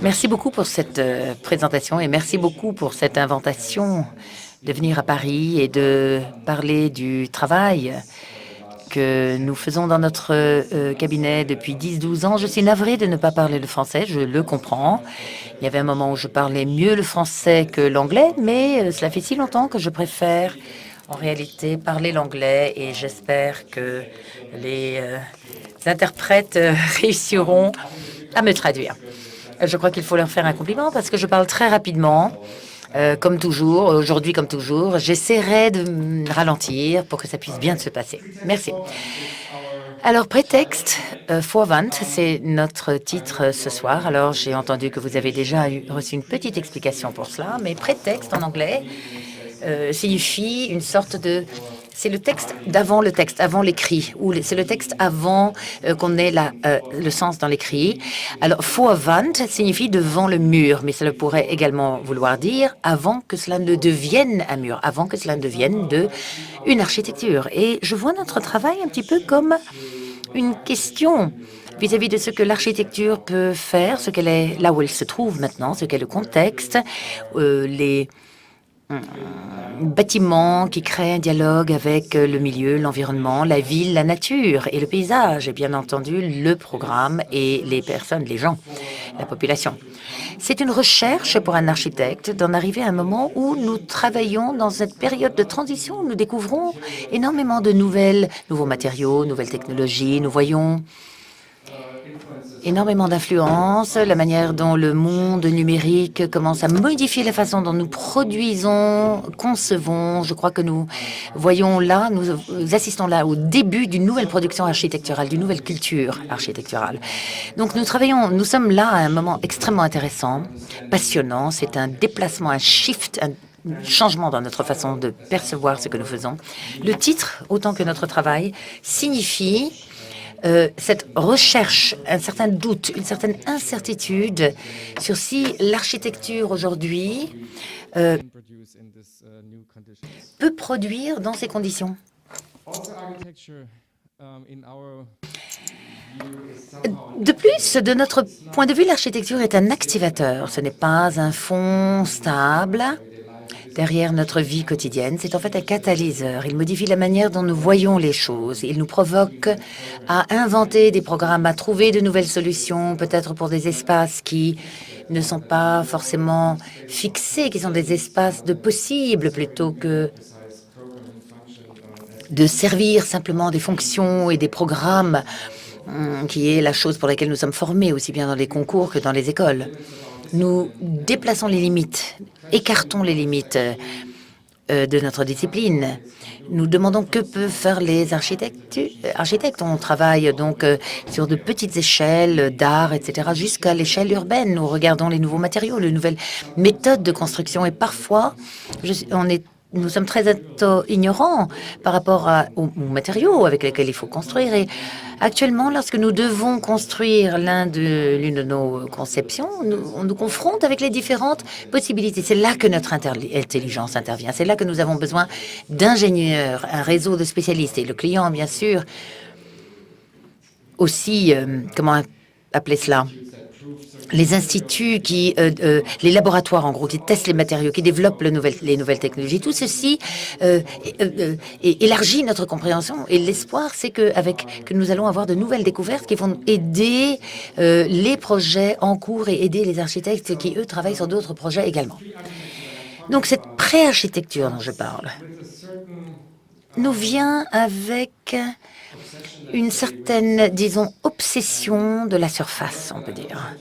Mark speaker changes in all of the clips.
Speaker 1: Merci beaucoup pour cette présentation et merci beaucoup pour cette invitation de venir à Paris et de parler du travail que nous faisons dans notre cabinet depuis 10-12 ans. Je suis navrée de ne pas parler le français, je le comprends. Il y avait un moment où je parlais mieux le français que l'anglais, mais cela fait si longtemps que je préfère en réalité parler l'anglais et j'espère que les interprètes réussiront à me traduire. Je crois qu'il faut leur faire un compliment parce que je parle très rapidement. Comme toujours, aujourd'hui comme toujours, j'essaierai de ralentir pour que ça puisse bien se passer. Merci. Alors, prétexte, Vorwand, c'est notre titre ce soir. Alors, j'ai entendu que vous avez déjà reçu une petite explication pour cela, mais prétexte en anglais signifie une sorte de... C'est le texte d'avant le texte, avant l'écrit, ou c'est le texte avant qu'on ait le sens dans l'écrit. Alors, Vorwand signifie devant le mur, mais cela pourrait également vouloir dire avant que cela ne devienne un mur, avant que cela ne devienne une architecture. Et je vois notre travail un petit peu comme une question vis-à-vis de ce que l'architecture peut faire, ce qu'elle est, là où elle se trouve maintenant, ce qu'est le contexte, les bâtiments qui créent un dialogue avec le milieu, l'environnement, la ville, la nature et le paysage, et bien entendu le programme et les personnes, les gens, la population. C'est une recherche pour un architecte d'en arriver à un moment où nous travaillons dans cette période de transition, où nous découvrons énormément de nouveaux matériaux, nouvelles technologies, nous voyons énormément d'influence, la manière dont le monde numérique commence à modifier la façon dont nous produisons, concevons. Je crois que nous voyons là, nous assistons là au début d'une nouvelle production architecturale, d'une nouvelle culture architecturale. Donc nous sommes là à un moment extrêmement intéressant, passionnant. C'est un déplacement, un shift, un changement dans notre façon de percevoir ce que nous faisons. Le titre, autant que notre travail, signifie cette recherche, un certain doute, une certaine incertitude sur si l'architecture aujourd'hui peut produire dans ces conditions. De plus, de notre point de vue, l'architecture est un activateur. Ce n'est pas un fond stable derrière notre vie quotidienne. C'est en fait un catalyseur. Il modifie la manière dont nous voyons les choses. Il nous provoque à inventer des programmes, à trouver de nouvelles solutions, peut-être pour des espaces qui ne sont pas forcément fixés, qui sont des espaces de possibles plutôt que de servir simplement des fonctions et des programmes, qui est la chose pour laquelle nous sommes formés, aussi bien dans les concours que dans les écoles. Nous déplaçons les limites, écartons les limites de notre discipline. Nous demandons que peuvent faire les architectes. On travaille donc sur de petites échelles d'art, etc., jusqu'à l'échelle urbaine. Nous regardons les nouveaux matériaux, les nouvelles méthodes de construction et parfois, nous sommes très ignorants par rapport aux matériaux avec lesquels il faut construire. Et actuellement, lorsque nous devons construire l'une de nos conceptions, on nous confronte avec les différentes possibilités. C'est là que notre intelligence intervient. C'est là que nous avons besoin d'ingénieurs, un réseau de spécialistes. Et le client, bien sûr, aussi, comment appeler cela ? Les instituts les laboratoires en gros, qui testent les matériaux, qui développent les nouvelles technologies, tout ceci élargit notre compréhension. Et l'espoir, c'est que nous allons avoir de nouvelles découvertes qui vont aider les projets en cours et aider les architectes qui, eux, travaillent sur d'autres projets également. Donc, cette pré-architecture dont je parle nous vient avec une certaine, disons, obsession de la surface, on peut dire.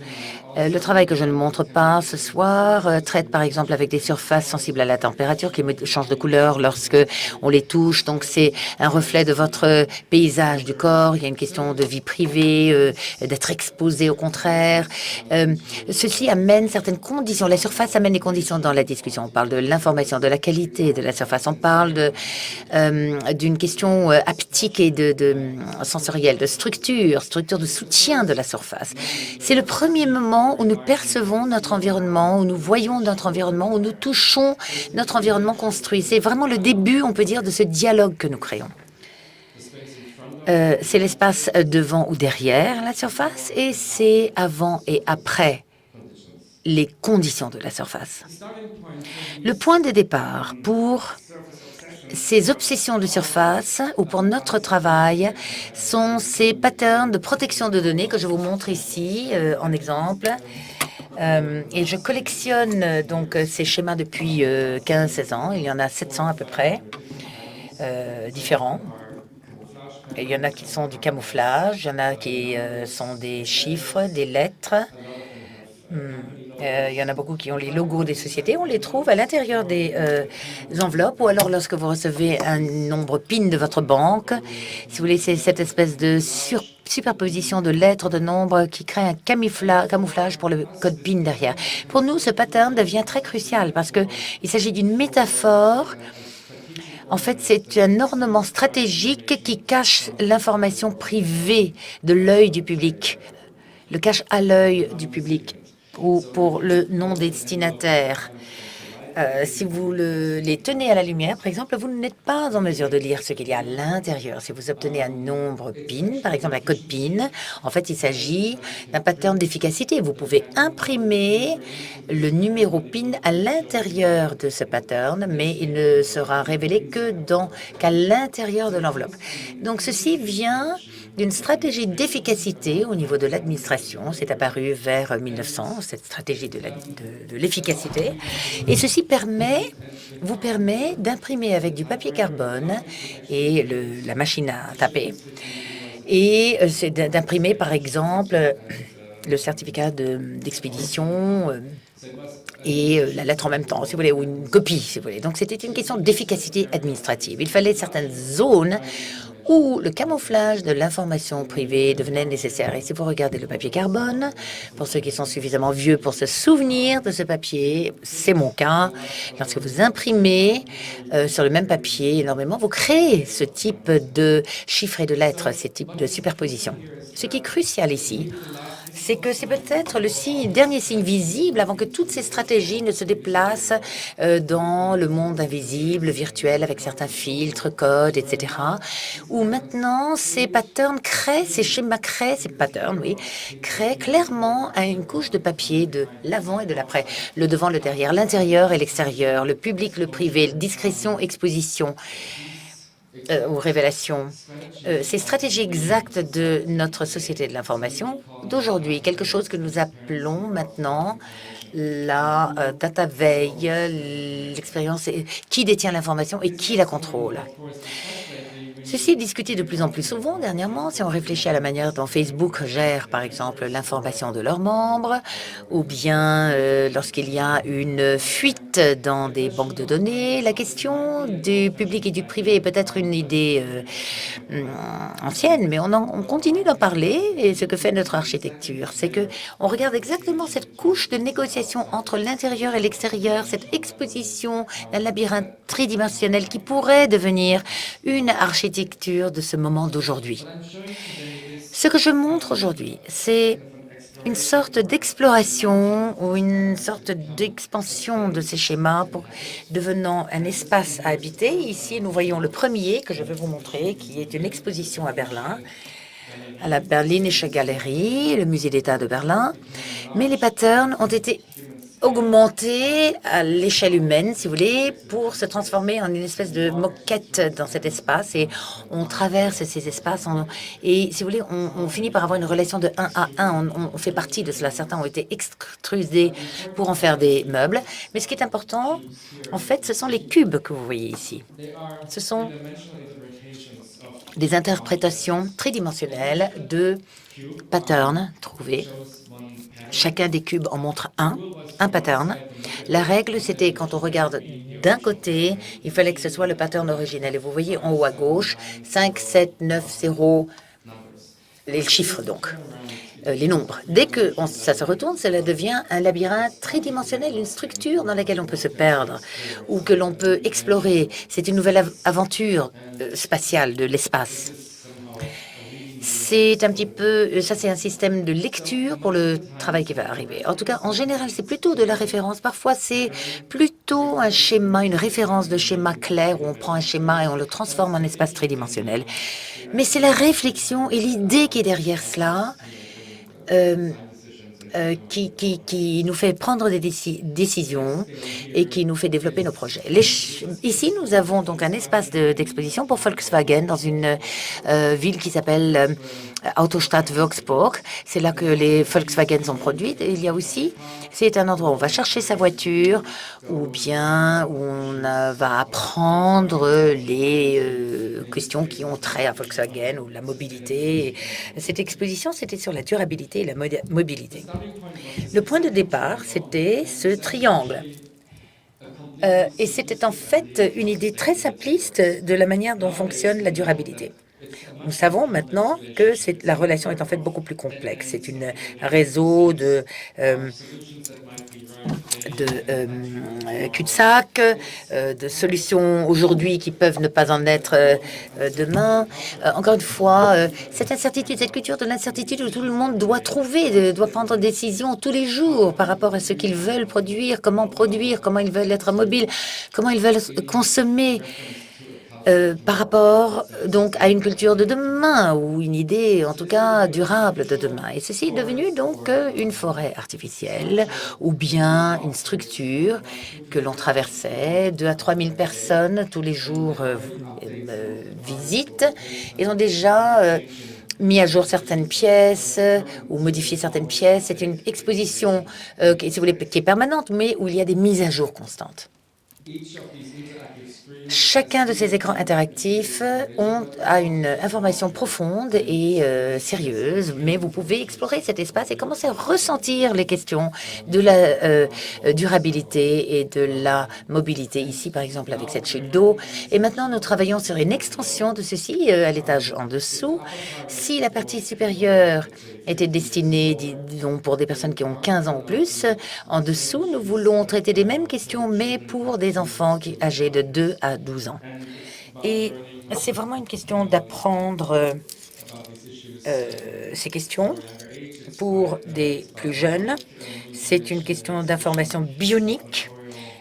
Speaker 1: Le travail que je ne montre pas ce soir traite par exemple avec des surfaces sensibles à la température qui changent de couleur lorsque on les touche. Donc c'est un reflet de votre paysage du corps. Il y a une question de vie privée, d'être exposé au contraire. Ceci amène certaines conditions. La surface amène des conditions dans la discussion. On parle de l'information, de la qualité de la surface. On parle d'une question haptique et de sensorielle, de structure de soutien de la surface. C'est le premier moment où nous percevons notre environnement, où nous voyons notre environnement, où nous touchons notre environnement construit. C'est vraiment le début, on peut dire, de ce dialogue que nous créons. C'est l'espace devant ou derrière la surface et c'est avant et après les conditions de la surface. Le point de départ pour ces obsessions de surface ou pour notre travail sont ces patterns de protection de données que je vous montre ici en exemple. Et je collectionne donc ces schémas depuis 15-16 ans. Il y en a 700 à peu près, différents. Et il y en a qui sont du camouflage, il y en a qui sont des chiffres, des lettres. Il y en a beaucoup qui ont les logos des sociétés. On les trouve à l'intérieur des enveloppes ou alors lorsque vous recevez un nombre PIN de votre banque. Si vous voulez, c'est cette espèce de superposition de lettres, de nombres qui crée un camouflage pour le code PIN derrière. Pour nous, ce pattern devient très crucial parce qu'il s'agit d'une métaphore. En fait, c'est un ornement stratégique qui cache l'information privée de l'œil du public, le cache à l'œil du public ou pour le non-destinataire. Si vous les tenez à la lumière, par exemple, vous n'êtes pas en mesure de lire ce qu'il y a à l'intérieur. Si vous obtenez un nombre PIN, par exemple un code PIN, en fait, il s'agit d'un pattern d'efficacité. Vous pouvez imprimer le numéro PIN à l'intérieur de ce pattern, mais il ne sera révélé qu'à l'intérieur de l'enveloppe. Donc, ceci vient d'une stratégie d'efficacité au niveau de l'administration. C'est apparu vers 1900, cette stratégie de l'efficacité. Et ceci vous permet d'imprimer avec du papier carbone et la machine à taper. Et c'est d'imprimer, par exemple, le certificat d'expédition et la lettre en même temps, si vous voulez, ou une copie, si vous voulez. Donc, c'était une question d'efficacité administrative. Il fallait certaines zones où le camouflage de l'information privée devenait nécessaire. Et si vous regardez le papier carbone, pour ceux qui sont suffisamment vieux pour se souvenir de ce papier, c'est mon cas, lorsque vous imprimez sur le même papier énormément, vous créez ce type de chiffres et de lettres, ces types de superposition. Ce qui est crucial ici, c'est que c'est peut-être le dernier signe visible avant que toutes ces stratégies ne se déplacent dans le monde invisible, virtuel, avec certains filtres, codes, etc. Où maintenant, ces schémas créent clairement une couche de papier de l'avant et de l'après, le devant, le derrière, l'intérieur et l'extérieur, le public, le privé, discrétion, exposition. Ou révélations. Ces stratégies exactes de notre société de l'information d'aujourd'hui, quelque chose que nous appelons maintenant la data veille, l'expérience, qui détient l'information et qui la contrôle. Ceci est discuté de plus en plus souvent dernièrement si on réfléchit à la manière dont Facebook gère, par exemple, l'information de leurs membres, ou bien lorsqu'il y a une fuite dans des banques de données. La question du public et du privé est peut-être une idée ancienne, mais on continue d'en parler. Et ce que fait notre architecture, c'est que on regarde exactement cette couche de négociation entre l'intérieur et l'extérieur, cette exposition d'un labyrinthe tridimensionnel qui pourrait devenir une architecture de ce moment d'aujourd'hui. Ce que je montre aujourd'hui, c'est une sorte d'exploration ou une sorte d'expansion de ces schémas pour devenant un espace à habiter. Ici, nous voyons le premier que je vais vous montrer, qui est une exposition à Berlin, à la Berlinische Galerie, le musée d'État de Berlin. Mais les patterns ont été augmenter à l'échelle humaine, si vous voulez, pour se transformer en une espèce de moquette dans cet espace. Et on traverse ces espaces et, si vous voulez, on finit par avoir une relation de 1 à 1. On fait partie de cela. Certains ont été extrusés pour en faire des meubles. Mais ce qui est important, en fait, ce sont les cubes que vous voyez ici. Ce sont des interprétations tridimensionnelles de patterns trouvés. Chacun des cubes en montre un pattern. La règle, c'était quand on regarde d'un côté, il fallait que ce soit le pattern originel. Et vous voyez en haut à gauche, 5, 7, 9, 0, les chiffres donc, les nombres. Dès que ça se retourne, cela devient un labyrinthe tridimensionnel, une structure dans laquelle on peut se perdre ou que l'on peut explorer. C'est une nouvelle aventure spatiale de l'espace. c'est un petit peu, ça c'est un système de lecture pour le travail qui va arriver. En tout cas, en général, c'est plutôt de la référence. Parfois, c'est plutôt un schéma, une référence de schéma clair où on prend un schéma et on le transforme en espace tridimensionnel. Mais c'est la réflexion et l'idée qui est derrière cela qui nous fait prendre des décisions et qui nous fait développer nos projets. Ici, nous avons donc un espace d'exposition pour Volkswagen dans une ville qui s'appelle Autostadt Würzburg. C'est là que les Volkswagen sont produites. Et il y a aussi, c'est un endroit où on va chercher sa voiture ou bien où on va apprendre les questions qui ont trait à Volkswagen ou la mobilité. Cette exposition, c'était sur la durabilité et la mobilité. Le point de départ, c'était ce triangle. Et c'était en fait une idée très simpliste de la manière dont fonctionne la durabilité. Nous savons maintenant que la relation est en fait beaucoup plus complexe. C'est un réseau de cul-de-sac, de solutions aujourd'hui qui peuvent ne pas en être demain. Encore une fois, cette incertitude, cette culture de l'incertitude où tout le monde doit doit prendre des décisions tous les jours par rapport à ce qu'ils veulent produire, comment ils veulent être mobiles, comment ils veulent consommer. Par rapport donc à une culture de demain ou une idée en tout cas durable de demain. Et ceci est devenu donc une forêt artificielle ou bien une structure que l'on traversait. 2 à 3 000 personnes tous les jours visitent et ont déjà mis à jour certaines pièces ou modifié certaines pièces. C'est une exposition qui, si vous voulez, qui est permanente, mais où il y a des mises à jour constantes. Chacun de ces écrans interactifs a une information profonde et sérieuse, mais vous pouvez explorer cet espace et commencer à ressentir les questions de la durabilité et de la mobilité. Ici, par exemple, avec cette chute d'eau. Et maintenant, nous travaillons sur une extension de ceci à l'étage en dessous. Si la partie supérieure était destinée, disons, pour des personnes qui ont 15 ans ou plus, en dessous, nous voulons traiter les mêmes questions, mais pour des enfants âgés de 2 à 12 ans. Et c'est vraiment une question d'apprendre ces questions pour des plus jeunes. C'est une question d'information bionique.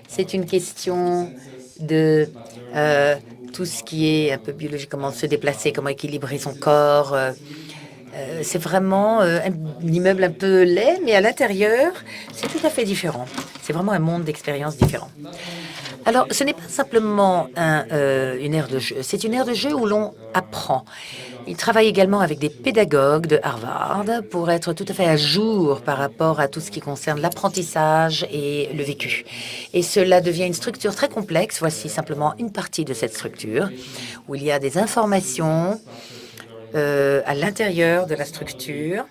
Speaker 1: C'est une question de tout ce qui est un peu biologique, comment se déplacer, comment équilibrer son corps. C'est vraiment un immeuble un peu laid, mais à l'intérieur, c'est tout à fait différent. C'est vraiment un monde d'expériences différent. Alors, ce n'est pas simplement une aire de jeu, c'est une aire de jeu où l'on apprend. Il travaille également avec des pédagogues de Harvard pour être tout à fait à jour par rapport à tout ce qui concerne l'apprentissage et le vécu. Et cela devient une structure très complexe. Voici simplement une partie de cette structure où il y a des informations à l'intérieur de la structure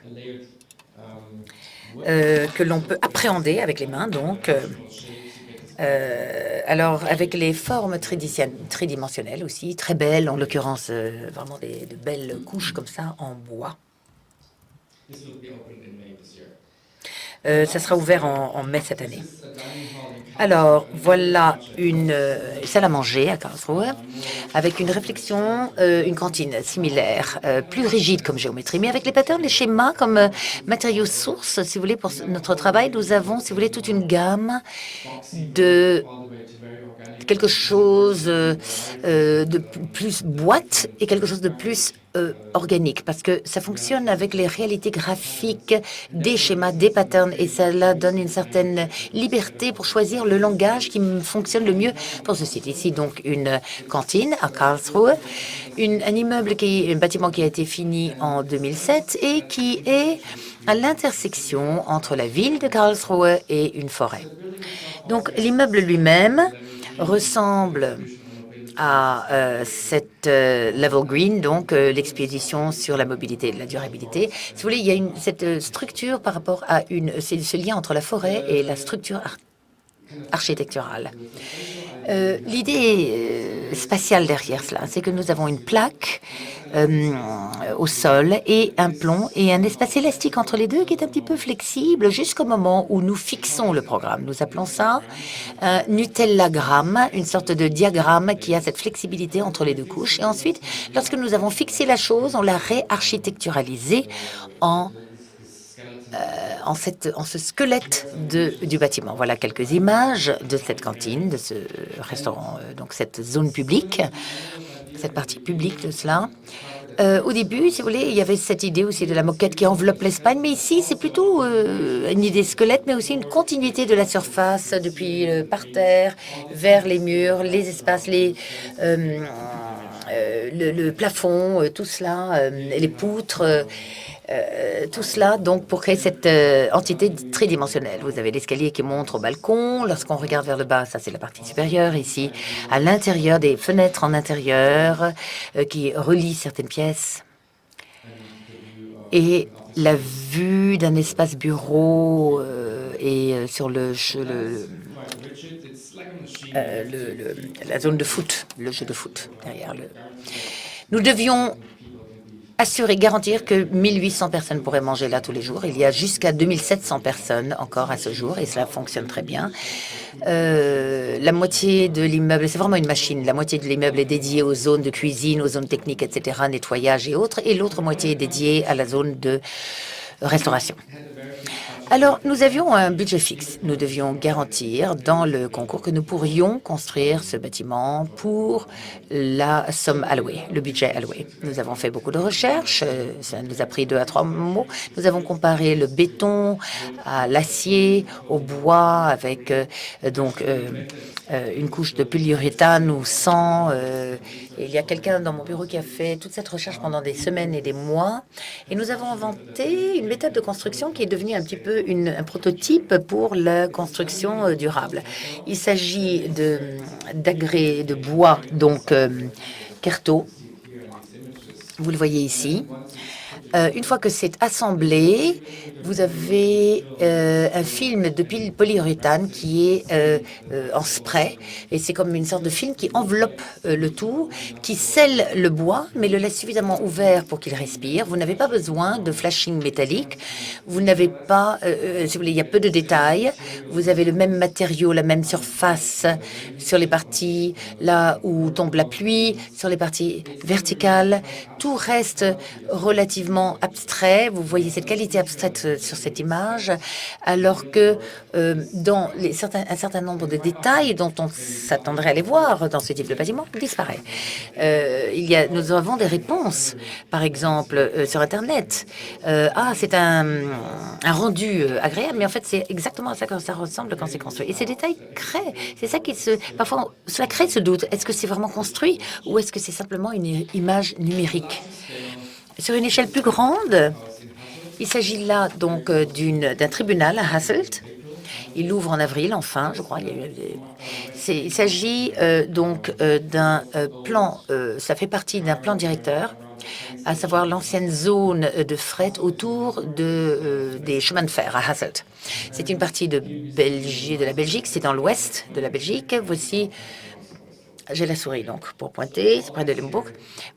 Speaker 1: que l'on peut appréhender avec les mains, donc. Alors, avec les formes tridimensionnelles aussi, très belles, en l'occurrence, vraiment de belles couches comme ça en bois. Ça sera ouvert en mai cette année. Alors, voilà une salle à manger à Karlsruhe avec une réflexion, une cantine similaire, plus rigide comme géométrie, mais avec les patterns, les schémas comme matériaux sources. Si vous voulez, pour notre travail, nous avons, si vous voulez, toute une gamme de quelque chose de plus boîte et quelque chose de plus organique, parce que ça fonctionne avec les réalités graphiques des schémas, des patterns, et cela donne une certaine liberté pour choisir le langage qui fonctionne le mieux pour ce site. Ici, donc, une cantine à Karlsruhe, un immeuble, un bâtiment qui a été fini en 2007 et qui est à l'intersection entre la ville de Karlsruhe et une forêt. Donc, l'immeuble lui-même ressemble à cette Level Green, donc l'expédition sur la mobilité et la durabilité. Si vous voulez, il y a cette structure par rapport à ce lien entre la forêt et la structure architecturale. L'idée spatiale derrière cela, c'est que nous avons une plaque au sol et un plomb et un espace élastique entre les deux qui est un petit peu flexible jusqu'au moment où nous fixons le programme. Nous appelons ça un Nutellagramme, une sorte de diagramme qui a cette flexibilité entre les deux couches. Et ensuite, lorsque nous avons fixé la chose, on l'a réarchitecturalisée en ce squelette du bâtiment. Voilà quelques images de cette cantine, de ce restaurant, donc cette zone publique, cette partie publique de cela. Au début, si vous voulez, il y avait cette idée aussi de la moquette qui enveloppe l'Espagne, mais ici, c'est plutôt une idée squelette, mais aussi une continuité de la surface depuis le parterre vers les murs, les espaces, le plafond, tout cela, les poutres. Tout cela donc pour créer cette entité tridimensionnelle. Vous avez l'escalier qui montre au balcon. Lorsqu'on regarde vers le bas, ça c'est la partie supérieure ici. À l'intérieur, des fenêtres en intérieur qui relient certaines pièces. Et la vue d'un espace bureau et sur la zone de foot, le jeu de foot derrière le... Nous devions assurer, garantir que 1800 personnes pourraient manger là tous les jours. Il y a jusqu'à 2700 personnes encore à ce jour et cela fonctionne très bien. La moitié de l'immeuble, c'est vraiment une machine, la moitié de l'immeuble est dédiée aux zones de cuisine, aux zones techniques, etc., nettoyage et autres, et l'autre moitié est dédiée à la zone de restauration. Alors, nous avions un budget fixe. Nous devions garantir dans le concours que nous pourrions construire ce bâtiment pour la somme allouée, le budget alloué. Nous avons fait beaucoup de recherches. Ça nous a pris 2 à 3 mots. Nous avons comparé le béton à l'acier, au bois, avec une couche de polyuréthane ou sans. Il y a quelqu'un dans mon bureau qui a fait toute cette recherche pendant des semaines et des mois. Et nous avons inventé une méthode de construction qui est devenue un petit peu un prototype pour la construction durable. Il s'agit d'agrès de bois, donc Certo. Vous le voyez ici. Une fois que c'est assemblé, vous avez un film de polyuréthane qui est en spray. Et c'est comme une sorte de film qui enveloppe le tout, qui scelle le bois, mais le laisse suffisamment ouvert pour qu'il respire. Vous n'avez pas besoin de flashing métallique. Vous n'avez pas, si vous voulez, il y a peu de détails. Vous avez le même matériau, la même surface sur les parties là où tombe la pluie, sur les parties verticales. Tout reste relativement abstrait. Vous voyez cette qualité abstraite sur cette image, alors que dans un certain nombre de détails dont on s'attendrait à les voir dans ce type de bâtiment disparaît. Nous avons des réponses, par exemple sur Internet. C'est un rendu agréable, mais en fait c'est exactement à ça que ça ressemble quand c'est construit. Et ces détails créent, c'est ça parfois cela crée ce doute. Est-ce que c'est vraiment construit ou est-ce que c'est simplement une image numérique? Sur une échelle plus grande, il s'agit là donc d'un tribunal à Hasselt. Il ouvre en avril, enfin, je crois. Il s'agit donc d'un plan, ça fait partie d'un plan directeur, à savoir l'ancienne zone de fret autour des chemins de fer à Hasselt. C'est une partie de la Belgique, c'est dans l'ouest de la Belgique. Voici... J'ai la souris, donc, pour pointer, c'est près de Limbourg.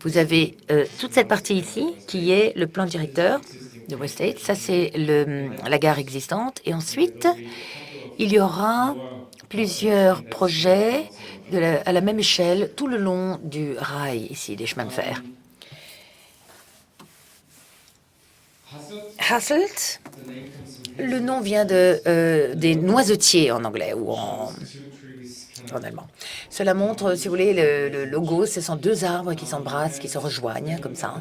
Speaker 1: Vous avez toute cette partie ici, qui est le plan directeur de Westgate. Ça, c'est la gare existante. Et ensuite, il y aura plusieurs projets à la même échelle tout le long du rail, ici, des chemins de fer. Hasselt, le nom vient des noisetiers en anglais ou en allemand. Cela montre, si vous voulez, le logo, ce sont 2 arbres qui s'embrassent, qui se rejoignent, comme ça.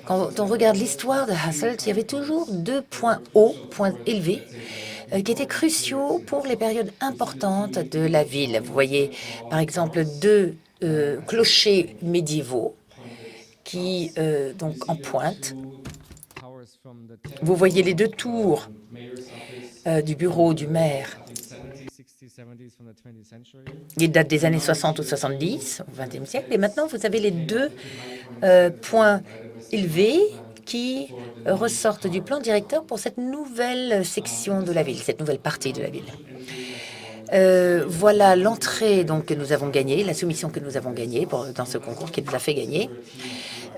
Speaker 1: Quand on regarde l'histoire de Hasselt, il y avait toujours 2 points hauts, points élevés, qui étaient cruciaux pour les périodes importantes de la ville. Vous voyez, par exemple, 2 clochers médiévaux qui, donc, en pointe. Vous voyez les 2 tours du bureau du maire. Il date des années 60 ou 70, au XXe siècle. Et maintenant, vous avez les 2 points élevés qui ressortent du plan directeur pour cette nouvelle section de la ville, cette nouvelle partie de la ville. Voilà l'entrée donc que nous avons gagnée, la soumission que nous avons gagnée dans ce concours qui nous a fait gagner.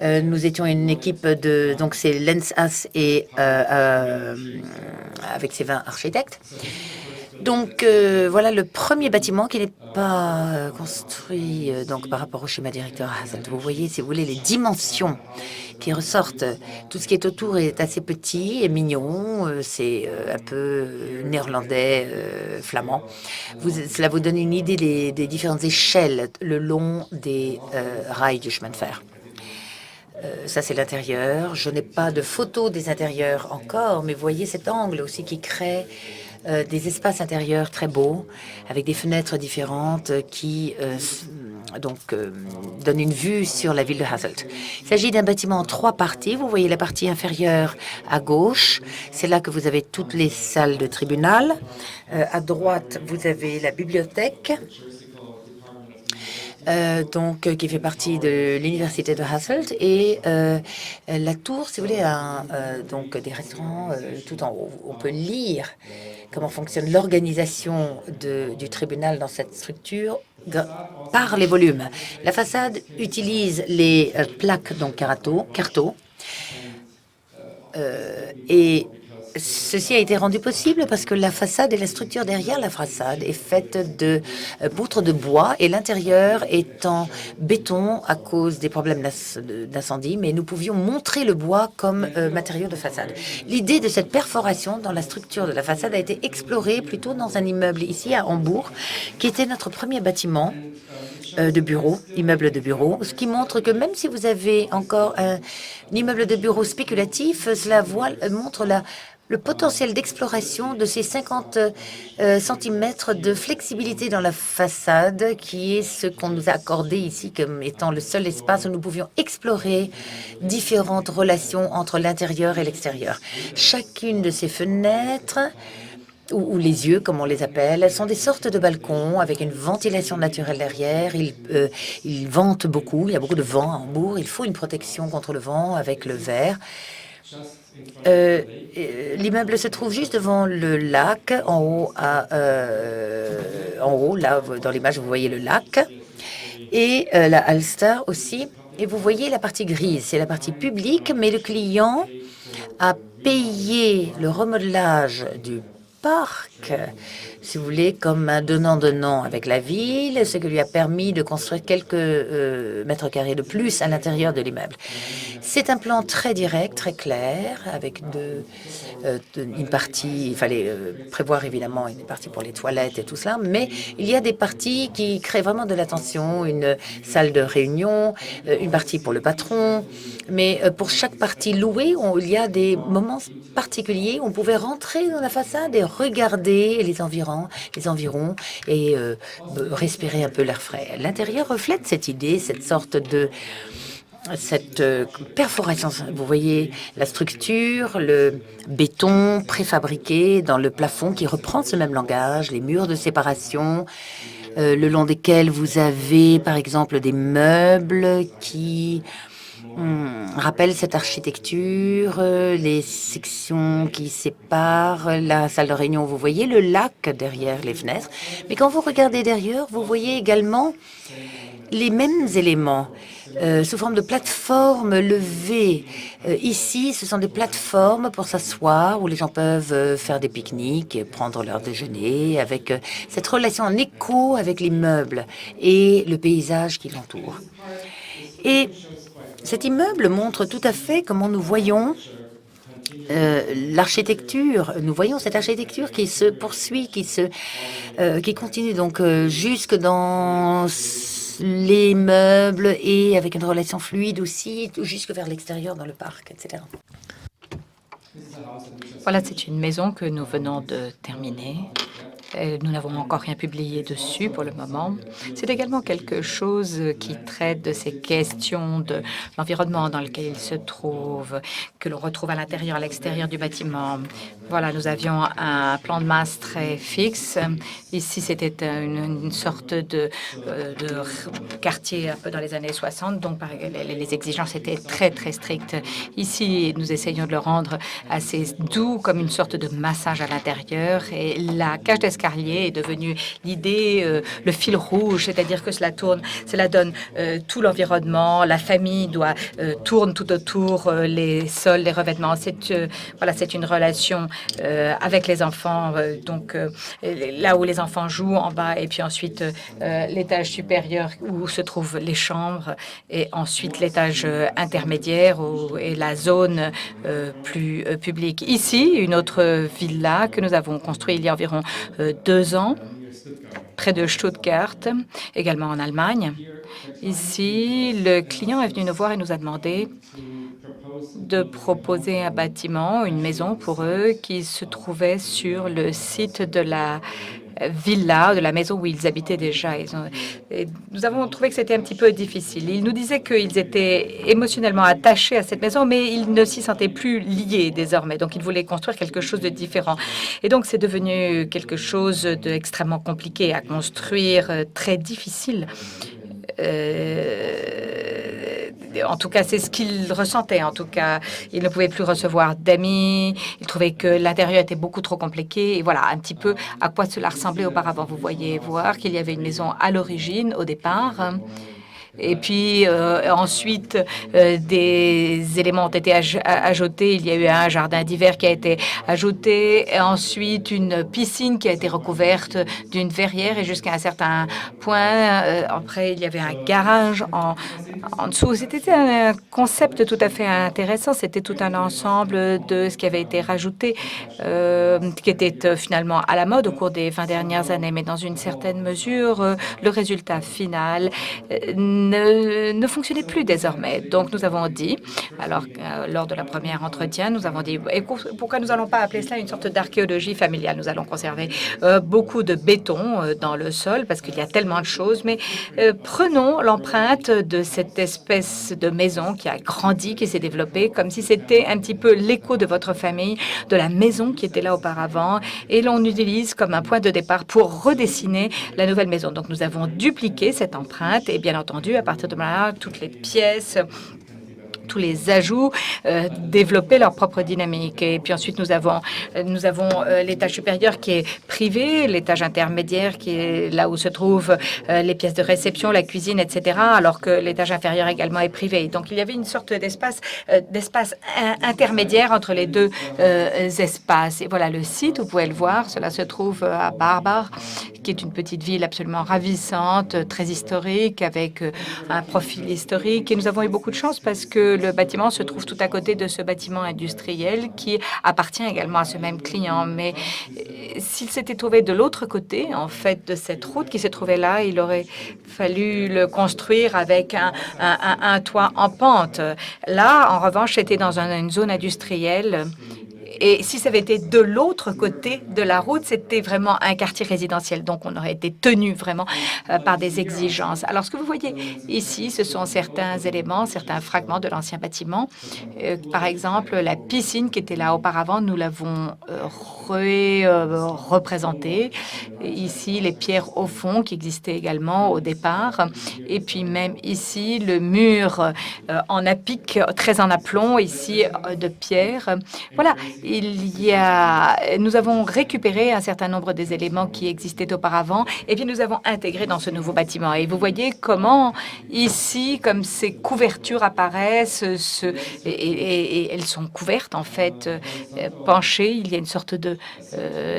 Speaker 1: Nous étions une équipe de, donc c'est Lens As et avec ses 20 architectes. Donc voilà le premier bâtiment qui n'est pas construit donc par rapport au schéma directeur Hasselt. Vous voyez, si vous voulez, les dimensions qui ressortent. Tout ce qui est autour est assez petit et mignon. C'est un peu néerlandais, flamand. Cela vous donne une idée des différentes échelles le long des rails du chemin de fer. Ça, c'est l'intérieur. Je n'ai pas de photos des intérieurs encore, mais vous voyez cet angle aussi qui crée des espaces intérieurs très beaux, avec des fenêtres différentes qui donnent une vue sur la ville de Hasselt. Il s'agit d'un bâtiment en 3 parties. Vous voyez la partie inférieure à gauche. C'est là que vous avez toutes les salles de tribunal. À droite, vous avez la bibliothèque. Qui fait partie de l'université de Hasselt, et la tour, si vous voulez, a donc des restaurants tout en haut. On peut lire comment fonctionne l'organisation du tribunal dans cette structure par les volumes. La façade utilise les plaques, donc carreaux, et ceci a été rendu possible parce que la façade et la structure derrière la façade est faite de poutres de bois et l'intérieur est en béton à cause des problèmes d'incendie, mais nous pouvions montrer le bois comme matériau de façade. L'idée de cette perforation dans la structure de la façade a été explorée plutôt dans un immeuble ici à Hambourg, qui était notre premier bâtiment de bureaux, immeuble de bureaux, ce qui montre que même si vous avez encore un immeuble de bureaux spéculatif, cela montre le potentiel d'exploration de ces 50 cm de flexibilité dans la façade, qui est ce qu'on nous a accordé ici comme étant le seul espace où nous pouvions explorer différentes relations entre l'intérieur et l'extérieur. Chacune de ces fenêtres, ou les yeux, comme on les appelle, sont des sortes de balcons avec une ventilation naturelle derrière. Ils ventent beaucoup, il y a beaucoup de vent à Hambourg. Il faut une protection contre le vent avec le verre. L'immeuble se trouve juste devant le lac, en haut, là, dans l'image, vous voyez le lac, et la Alster aussi. Et vous voyez la partie grise, c'est la partie publique, mais le client a payé le remodelage du parc, si vous voulez, comme un donnant-donnant avec la ville, ce qui lui a permis de construire quelques mètres carrés de plus à l'intérieur de l'immeuble. C'est un plan très direct, très clair, avec une partie, il fallait prévoir évidemment une partie pour les toilettes et tout cela, mais il y a des parties qui créent vraiment de l'attention, une salle de réunion, une partie pour le patron, mais pour chaque partie louée, il y a des moments particuliers où on pouvait rentrer dans la façade et regarder les environs et respirer un peu l'air frais. L'intérieur reflète cette idée, cette perforation. Vous voyez la structure, le béton préfabriqué dans le plafond qui reprend ce même langage, les murs de séparation, le long desquels vous avez par exemple des meubles qui rappellent cette architecture, les sections qui séparent la salle de réunion. Vous voyez le lac derrière les fenêtres, mais quand vous regardez derrière, vous voyez également les mêmes éléments sous forme de plateformes levées. Ici, ce sont des plateformes pour s'asseoir où les gens peuvent faire des pique-niques et prendre leur déjeuner avec cette relation en écho avec l'immeuble et le paysage qui l'entoure. Et cet immeuble montre tout à fait comment nous voyons l'architecture. Nous voyons cette architecture qui se poursuit, qui continue donc jusque dans les meubles et avec une relation fluide aussi, jusque vers l'extérieur dans le parc, etc.
Speaker 2: Voilà, c'est une maison que nous venons de terminer. Nous n'avons encore rien publié dessus pour le moment. C'est également quelque chose qui traite de ces questions de l'environnement dans lequel il se trouve, que l'on retrouve à l'intérieur, à l'extérieur du bâtiment. Voilà, nous avions un plan de masse très fixe. Ici, c'était une sorte de quartier un peu dans les années 60, donc les exigences étaient très, très strictes. Ici, nous essayons de le rendre assez doux, comme une sorte de massage à l'intérieur. Et la cage d'escalier escalier est devenu l'idée, le fil rouge, c'est-à-dire que cela donne tout l'environnement, la famille tourne tout autour, les sols, les revêtements. C'est une relation avec les enfants, là où les enfants jouent en bas, et puis ensuite l'étage supérieur où se trouvent les chambres, et ensuite l'étage intermédiaire et la zone plus publique. Ici, une autre villa que nous avons construite il y a environ 2 ans, près de Stuttgart, également en Allemagne. Ici, le client est venu nous voir et nous a demandé de proposer un bâtiment, une maison pour eux qui se trouvait sur le site de la villa, de la maison où ils habitaient déjà. Nous avons trouvé que c'était un petit peu difficile. Ils nous disaient qu'ils étaient émotionnellement attachés à cette maison, mais ils ne s'y sentaient plus liés désormais. Donc, ils voulaient construire quelque chose de différent. Et donc, c'est devenu quelque chose d'extrêmement compliqué à construire, très difficile. En tout cas, c'est ce qu'ils ressentaient. En tout cas, ils ne pouvaient plus recevoir d'amis. Ils trouvaient que l'intérieur était beaucoup trop compliqué. Et voilà un petit peu à quoi cela ressemblait auparavant. Vous voyez voir qu'il y avait une maison à l'origine, au départ. Et puis ensuite, des éléments ont été ajoutés. Il y a eu un jardin d'hiver qui a été ajouté. Et ensuite, une piscine qui a été recouverte d'une verrière. Et jusqu'à un certain point, après, il y avait un garage en dessous. C'était un concept tout à fait intéressant. C'était tout un ensemble de ce qui avait été rajouté, qui était finalement à la mode au cours des 20 dernières années. Mais dans une certaine mesure, le résultat final ne fonctionnait plus désormais. Donc, nous avons dit, alors lors de la première entretien, nous avons dit, pourquoi nous n'allons pas appeler cela une sorte d'archéologie familiale? Nous allons conserver beaucoup de béton dans le sol parce qu'il y a tellement de choses, mais prenons l'empreinte de cette espèce de maison qui a grandi, qui s'est développée, comme si c'était un petit peu l'écho de votre famille, de la maison qui était là auparavant, et l'on utilise comme un point de départ pour redessiner la nouvelle maison. Donc, nous avons dupliqué cette empreinte, et bien entendu, à partir de là, toutes les pièces, tous les ajouts développer leur propre dynamique. Et puis ensuite, nous avons l'étage supérieur qui est privé, l'étage intermédiaire qui est là où se trouvent les pièces de réception, la cuisine, etc., alors que l'étage inférieur également est privé. Donc, il y avait une sorte d'espace intermédiaire entre les deux espaces. Et voilà le site, vous pouvez le voir, cela se trouve à Barbara, qui est une petite ville absolument ravissante, très historique, avec un profil historique. Et nous avons eu beaucoup de chance parce que le bâtiment se trouve tout à côté de ce bâtiment industriel qui appartient également à ce même client. Mais s'il s'était trouvé de l'autre côté, en fait, de cette route qui se trouvait là, il aurait fallu le construire avec un toit en pente. Là, en revanche, c'était dans une zone industrielle. Et si ça avait été de l'autre côté de la route, c'était vraiment un quartier résidentiel. Donc, on aurait été tenu vraiment par des exigences. Alors, ce que vous voyez ici, ce sont certains éléments, certains fragments de l'ancien bâtiment. Par exemple, la piscine qui était là auparavant, nous l'avons représentée. Ici, les pierres au fond qui existaient également au départ. Et puis même ici, le mur en apic, très en aplomb, ici, de pierre. Voilà. Nous avons récupéré un certain nombre des éléments qui existaient auparavant et puis nous avons intégré dans ce nouveau bâtiment. Et vous voyez comment ici, comme ces couvertures apparaissent et elles sont couvertes en fait, penchées. Il y a une sorte de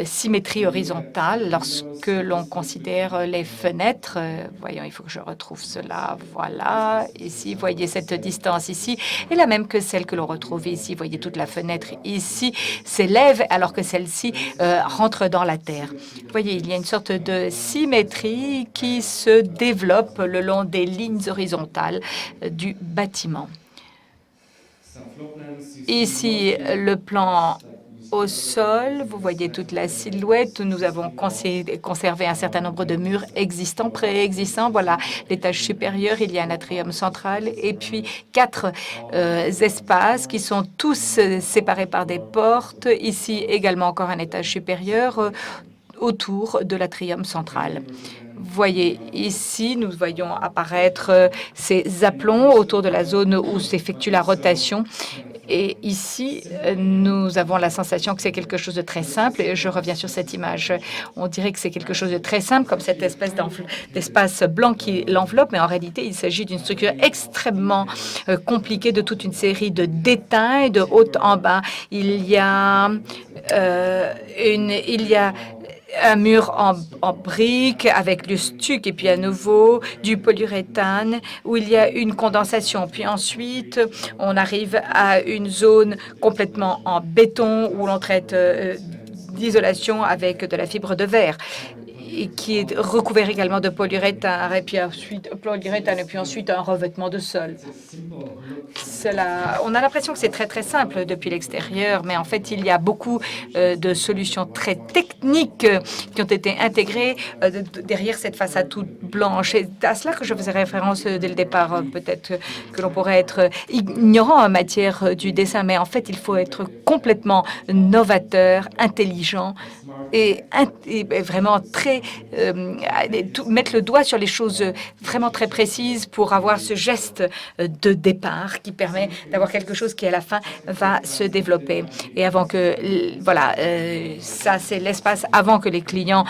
Speaker 2: symétrie horizontale lorsque l'on considère les fenêtres. Voyons, il faut que je retrouve cela. Voilà, ici, vous voyez cette distance ici est la même que celle que l'on retrouve ici. Vous voyez toute la fenêtre ici s'élève alors que celle-ci rentre dans la terre. Vous voyez, il y a une sorte de symétrie qui se développe le long des lignes horizontales du bâtiment. Ici, le plan au sol, vous voyez toute la silhouette. Nous avons conservé un certain nombre de murs existants, préexistants. Voilà, l'étage supérieur, il y a un atrium central et puis 4 espaces qui sont tous séparés par des portes. Ici, également encore un étage supérieur autour de l'atrium central. Vous voyez ici, nous voyons apparaître ces aplombs autour de la zone où s'effectue la rotation. Et ici, nous avons la sensation que c'est quelque chose de très simple. Et je reviens sur cette image. On dirait que c'est quelque chose de très simple, comme cette espèce d'espace blanc qui l'enveloppe, mais en réalité, il s'agit d'une structure extrêmement compliquée de toute une série de détails de haut en bas. Il y a un mur en briques avec le stuc et puis à nouveau du polyuréthane où il y a une condensation. Puis ensuite, on arrive à une zone complètement en béton où l'on traite d'isolation avec de la fibre de verre et qui est recouvert également de polyuréthane et puis ensuite un revêtement de sol. On a l'impression que c'est très, très simple depuis l'extérieur, mais en fait, il y a beaucoup de solutions très techniques qui ont été intégrées derrière cette façade toute blanche. C'est à cela que je faisais référence dès le départ. Peut-être que l'on pourrait être ignorant en matière du dessin, mais en fait, il faut être complètement novateur, intelligent et vraiment très mettre le doigt sur les choses vraiment très précises pour avoir ce geste de départ qui permet d'avoir quelque chose qui à la fin va se développer. Et avant que voilà, ça c'est l'espace avant que les clients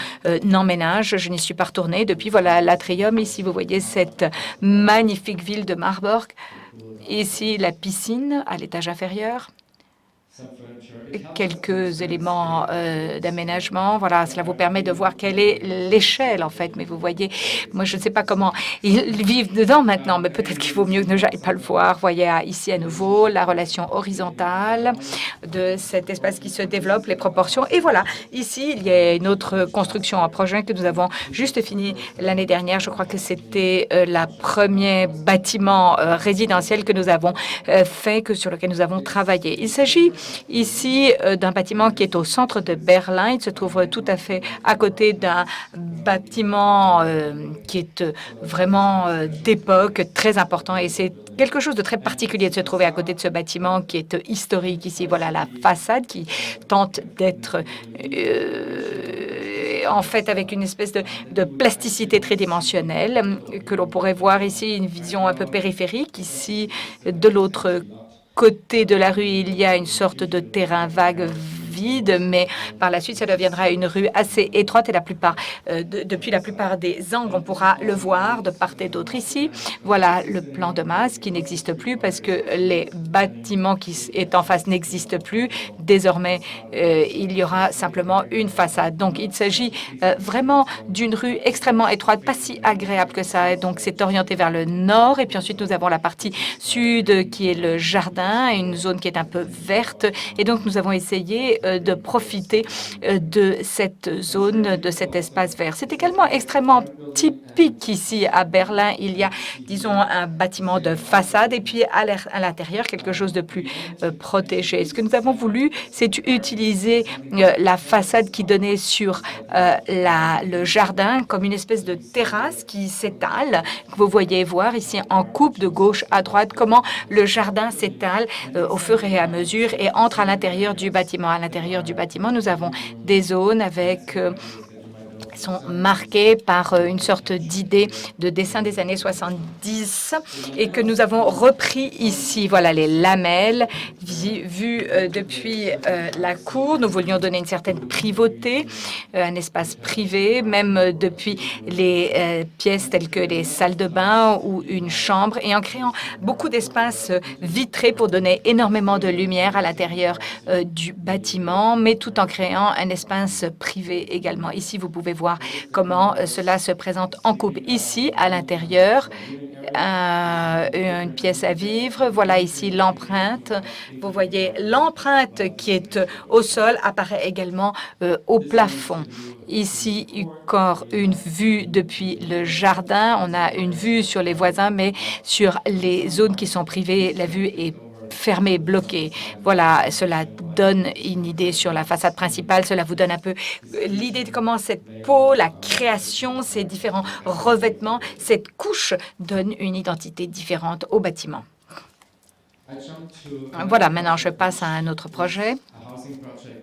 Speaker 2: n'emménagent. Je n'y suis pas retournée depuis. Voilà l'atrium. Ici vous voyez cette magnifique ville de Marburg. Ici la piscine à l'étage inférieur. Quelques éléments d'aménagement. Voilà, cela vous permet de voir quelle est l'échelle, en fait. Mais vous voyez, moi, je ne sais pas comment ils vivent dedans maintenant, mais peut-être qu'il vaut mieux que je n'aille pas le voir. Vous voyez ici à nouveau la relation horizontale de cet espace qui se développe, les proportions. Et voilà, ici, il y a une autre construction, un projet que nous avons juste fini l'année dernière. Je crois que c'était le premier bâtiment résidentiel que nous avons fait, sur lequel nous avons travaillé. Il s'agit ici d'un bâtiment qui est au centre de Berlin. Il se trouve tout à fait à côté d'un bâtiment qui est vraiment d'époque, très important. Et c'est quelque chose de très particulier de se trouver à côté de ce bâtiment qui est historique ici. Voilà la façade qui tente d'être en fait avec une espèce de plasticité tridimensionnelle que l'on pourrait voir ici, une vision un peu périphérique. Ici, de l'autre côté de la rue, il y a une sorte de terrain vague vide, mais par la suite, ça deviendra une rue assez étroite et depuis la plupart des angles, on pourra le voir de part et d'autre ici. Voilà le plan de masse qui n'existe plus parce que les bâtiments qui est en face n'existent plus. Désormais, il y aura simplement une façade. Donc, il s'agit vraiment d'une rue extrêmement étroite, pas si agréable que ça. Donc, c'est orienté vers le nord. Et puis ensuite, nous avons la partie sud qui est le jardin, une zone qui est un peu verte. Et donc, nous avons essayé de profiter de cette zone, de cet espace vert. C'est également extrêmement typique ici à Berlin. Il y a, disons, un bâtiment de façade et puis à l'intérieur, quelque chose de plus protégé. Ce que nous avons voulu, c'est utiliser la façade qui donnait sur le jardin comme une espèce de terrasse qui s'étale. Vous voyez voir ici en coupe de gauche à droite comment le jardin s'étale au fur et à mesure et entre à l'intérieur du bâtiment. À l'intérieur du bâtiment, nous avons des zones avec sont marquées par une sorte d'idée de dessin des années 70 et que nous avons repris ici. Voilà les lamelles vues depuis la cour. Nous voulions donner une certaine privauté, un espace privé, même depuis les pièces telles que les salles de bain ou une chambre et en créant beaucoup d'espaces vitrés pour donner énormément de lumière à l'intérieur du bâtiment, mais tout en créant un espace privé également. Ici, vous pouvez voir comment cela se présente en coupe. Ici, à l'intérieur, une pièce à vivre. Voilà ici l'empreinte. Vous voyez l'empreinte qui est au sol apparaît également au plafond. Ici, encore une vue depuis le jardin. On a une vue sur les voisins, mais sur les zones qui sont privées, la vue est fermé, bloqué. Voilà, cela donne une idée sur la façade principale. Cela vous donne un peu l'idée de comment cette peau, la création, ces différents revêtements, cette couche donne une identité différente au bâtiment. Voilà, maintenant je passe à un autre projet.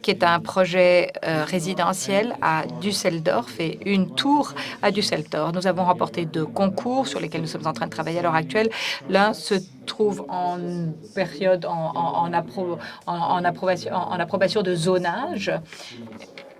Speaker 2: qui est un projet résidentiel à Düsseldorf et une tour à Düsseldorf. Nous avons remporté 2 concours sur lesquels nous sommes en train de travailler à l'heure actuelle. L'un se trouve en période en approbation de zonage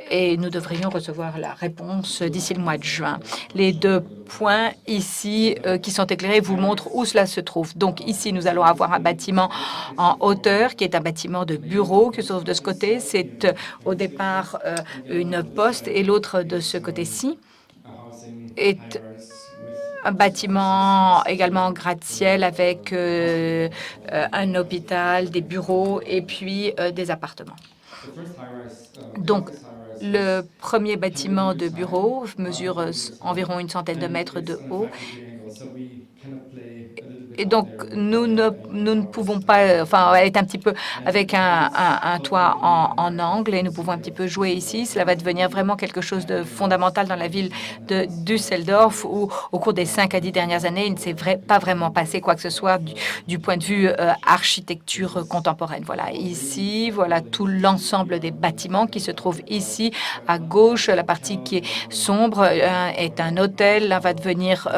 Speaker 2: et nous devrions recevoir la réponse d'ici le mois de juin. Les 2 points ici qui sont éclairés vous montrent où cela se trouve. Donc ici, nous allons avoir un bâtiment en hauteur qui est un bâtiment de bureau qui se trouve de ce côté. C'est au départ une poste et l'autre de ce côté-ci est un bâtiment également en gratte-ciel avec un hôpital, des bureaux et puis des appartements. Donc, le premier bâtiment de bureau mesure environ une centaine de mètres de haut. Et donc, nous ne pouvons pas... Enfin, elle est un petit peu avec un toit en angle et nous pouvons un petit peu jouer ici. Cela va devenir vraiment quelque chose de fondamental dans la ville de Düsseldorf où, au cours des 5 à 10 dernières années, il ne s'est pas vraiment passé quoi que ce soit du point de vue architecture contemporaine. Voilà, ici, voilà tout l'ensemble des bâtiments qui se trouvent ici. À gauche, la partie qui est sombre est un hôtel. Là va devenir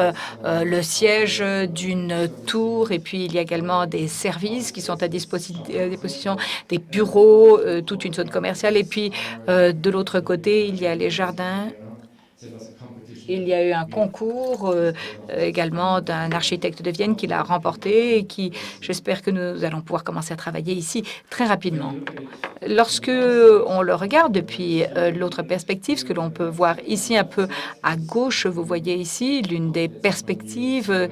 Speaker 2: le siège d'une tour, et puis il y a également des services qui sont à disposition, des bureaux, toute une zone commerciale, et puis de l'autre côté, il y a les jardins. Il y a eu un concours également d'un architecte de Vienne qui l'a remporté et qui, j'espère que nous allons pouvoir commencer à travailler ici très rapidement. Lorsque on le regarde depuis l'autre perspective, ce que l'on peut voir ici un peu à gauche, vous voyez ici l'une des perspectives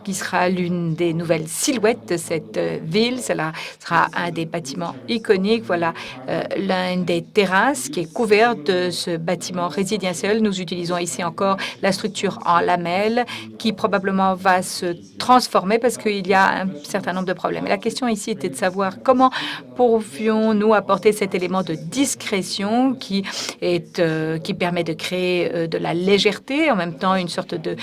Speaker 2: qui sera l'une des nouvelles silhouettes de cette ville. Cela sera un des bâtiments iconiques. Voilà l'une des terrasses qui est couverte de ce bâtiment résidentiel. Nous utilisons ici encore la structure en lamelles qui probablement va se transformer parce qu'il y a un certain nombre de problèmes. Et la question ici était de savoir comment pouvions-nous apporter cet élément de discrétion qui permet de créer de la légèreté, en même temps une sorte de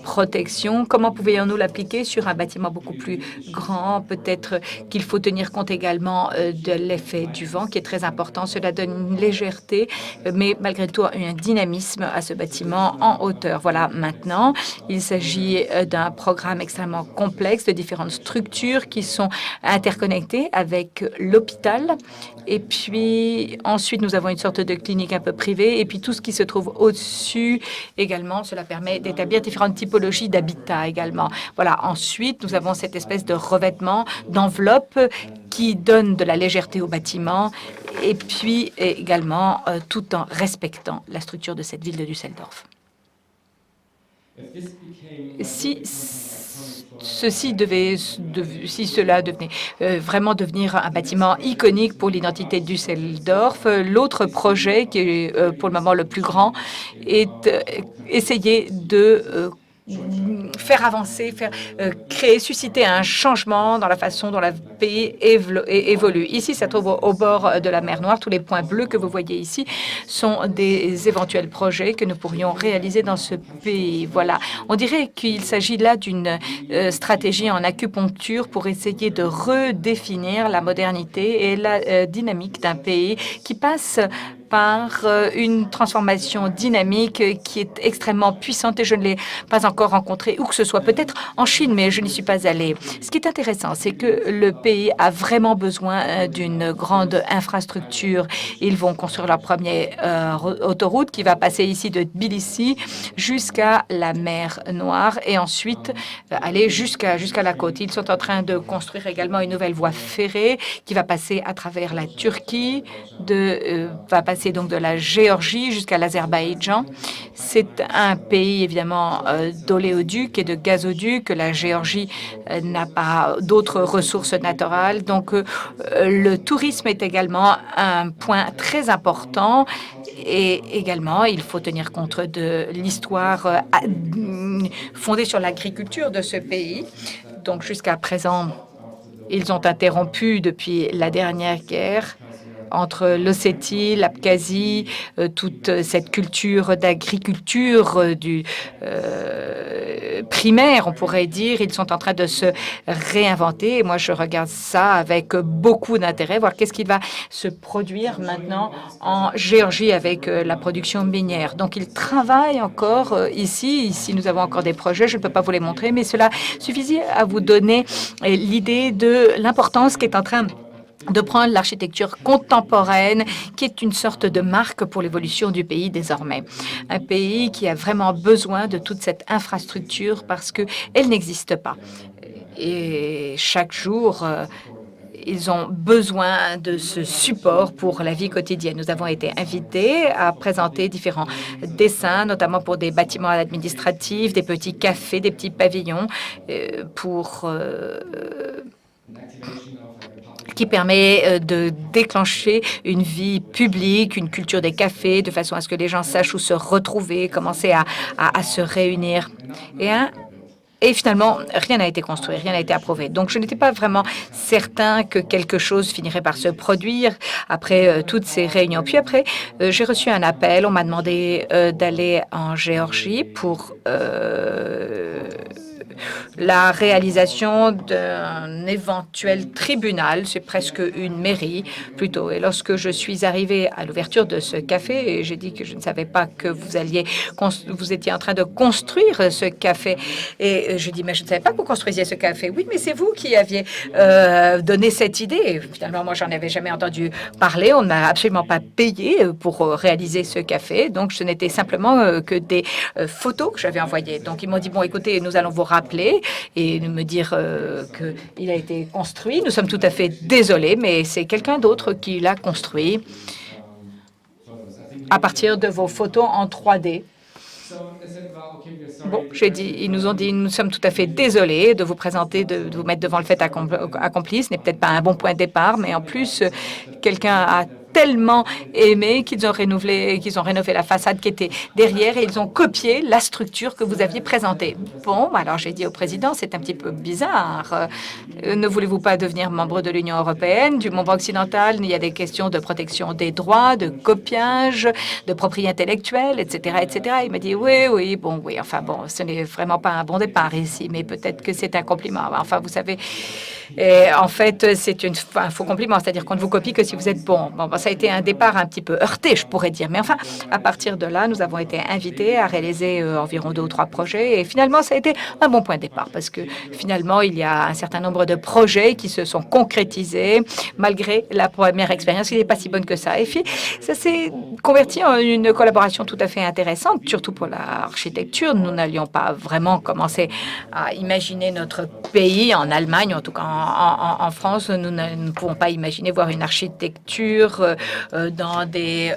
Speaker 2: protection. Comment pouvions-nous l'appliquer sur un bâtiment beaucoup plus grand? Peut-être qu'il faut tenir compte également de l'effet du vent qui est très important. Cela donne une légèreté, mais malgré tout un dynamisme à ce bâtiment en hauteur. Voilà, maintenant, il s'agit d'un programme extrêmement complexe de différentes structures qui sont interconnectées avec l'hôpital. Et puis, ensuite, nous avons une sorte de clinique un peu privée. Et puis, tout ce qui se trouve au-dessus également, cela permet d'établir différentes typologies d'habitat également. Voilà, ensuite, nous avons cette espèce de revêtement, d'enveloppe qui donne de la légèreté au bâtiment. Et puis, également, tout en respectant la structure de cette ville de Düsseldorf. Si cela devenait vraiment devenir un bâtiment iconique pour l'identité de Düsseldorf, l'autre projet qui est pour le moment le plus grand est essayer de faire avancer, créer, susciter un changement dans la façon dont le pays évolue. Ici, ça se trouve au bord de la mer Noire. Tous les points bleus que vous voyez ici sont des éventuels projets que nous pourrions réaliser dans ce pays. Voilà. On dirait qu'il s'agit là d'une stratégie en acupuncture pour essayer de redéfinir la modernité et la dynamique d'un pays qui passe par une transformation dynamique qui est extrêmement puissante et je ne l'ai pas encore rencontrée où que ce soit, peut-être en Chine, mais je n'y suis pas allée. Ce qui est intéressant, c'est que le pays a vraiment besoin d'une grande infrastructure. Ils vont construire leur première autoroute qui va passer ici de Tbilissi jusqu'à la mer Noire et ensuite aller jusqu'à la côte. Ils sont en train de construire également une nouvelle voie ferrée qui va passer à travers la Turquie, va passer donc de la Géorgie jusqu'à l'Azerbaïdjan. C'est un pays évidemment d'oléoduc et de gazoduc. La Géorgie n'a pas d'autres ressources naturelles. Donc le tourisme est également un point très important et également il faut tenir compte de l'histoire fondée sur l'agriculture de ce pays. Donc jusqu'à présent, ils ont interrompu depuis la dernière guerre entre l'Ossétie, l'Abkhazie, toute cette culture d'agriculture primaire, on pourrait dire. Ils sont en train de se réinventer. Et moi, je regarde ça avec beaucoup d'intérêt, voir qu'est-ce qui va se produire maintenant en Géorgie avec la production minière. Donc, ils travaillent encore ici. Ici, nous avons encore des projets. Je ne peux pas vous les montrer, mais cela suffisait à vous donner l'idée de l'importance qui est en train de prendre l'architecture contemporaine, qui est une sorte de marque pour l'évolution du pays désormais. Un pays qui a vraiment besoin de toute cette infrastructure parce qu'elle n'existe pas. Et chaque jour, ils ont besoin de ce support pour la vie quotidienne. Nous avons été invités à présenter différents dessins, notamment pour des bâtiments administratifs, des petits cafés, des petits pavillons, qui permet de déclencher une vie publique, une culture des cafés, de façon à ce que les gens sachent où se retrouver, commencer à se réunir. Et finalement, rien n'a été construit, rien n'a été approuvé. Donc, je n'étais pas vraiment certain que quelque chose finirait par se produire après toutes ces réunions. Puis après, j'ai reçu un appel. On m'a demandé d'aller en Géorgie pour la réalisation d'un éventuel tribunal. C'est presque une mairie, plutôt. Et lorsque je suis arrivée à l'ouverture de ce café, et j'ai dit que je ne savais pas que vous étiez en train de construire ce café. Et je dis, mais je ne savais pas que vous construisiez ce café. Oui, mais c'est vous qui aviez donné cette idée. Et finalement, moi, j'en avais jamais entendu parler. On ne m'a absolument pas payé pour réaliser ce café. Donc, ce n'était simplement que des photos que j'avais envoyées. Donc, ils m'ont dit, bon, écoutez, nous allons vous rappeler et me dire qu'il a été construit. Nous sommes tout à fait désolés, mais c'est quelqu'un d'autre qui l'a construit à partir de vos photos en 3D. Bon, ils nous ont dit, nous sommes tout à fait désolés de vous présenter, de vous mettre devant le fait accompli. Ce n'est peut-être pas un bon point de départ, mais en plus, quelqu'un a tellement aimé qu'ils ont rénové la façade qui était derrière et ils ont copié la structure que vous aviez présentée. Bon, alors j'ai dit au président, c'est un petit peu bizarre. Ne voulez-vous pas devenir membre de l'Union européenne, du monde occidental? Il y a des questions de protection des droits, de copiage, de propriété intellectuelle, etc., etc. Il m'a dit oui, enfin bon, ce n'est vraiment pas un bon départ ici, mais peut-être que c'est un compliment. Enfin, vous savez, en fait, c'est un faux compliment, c'est-à-dire qu'on ne vous copie que si vous êtes bon. Bon, ça a été un départ un petit peu heurté, je pourrais dire. Mais enfin, à partir de là, nous avons été invités à réaliser environ 2 ou 3 projets. Et finalement, ça a été un bon point de départ parce que finalement, il y a un certain nombre de projets qui se sont concrétisés malgré la première expérience qui n'est pas si bonne que ça. Et puis, ça s'est converti en une collaboration tout à fait intéressante, surtout pour l'architecture. Nous n'allions pas vraiment commencer à imaginer notre pays en Allemagne, en tout cas en France. Nous ne pouvons pas imaginer voir une architecture dans des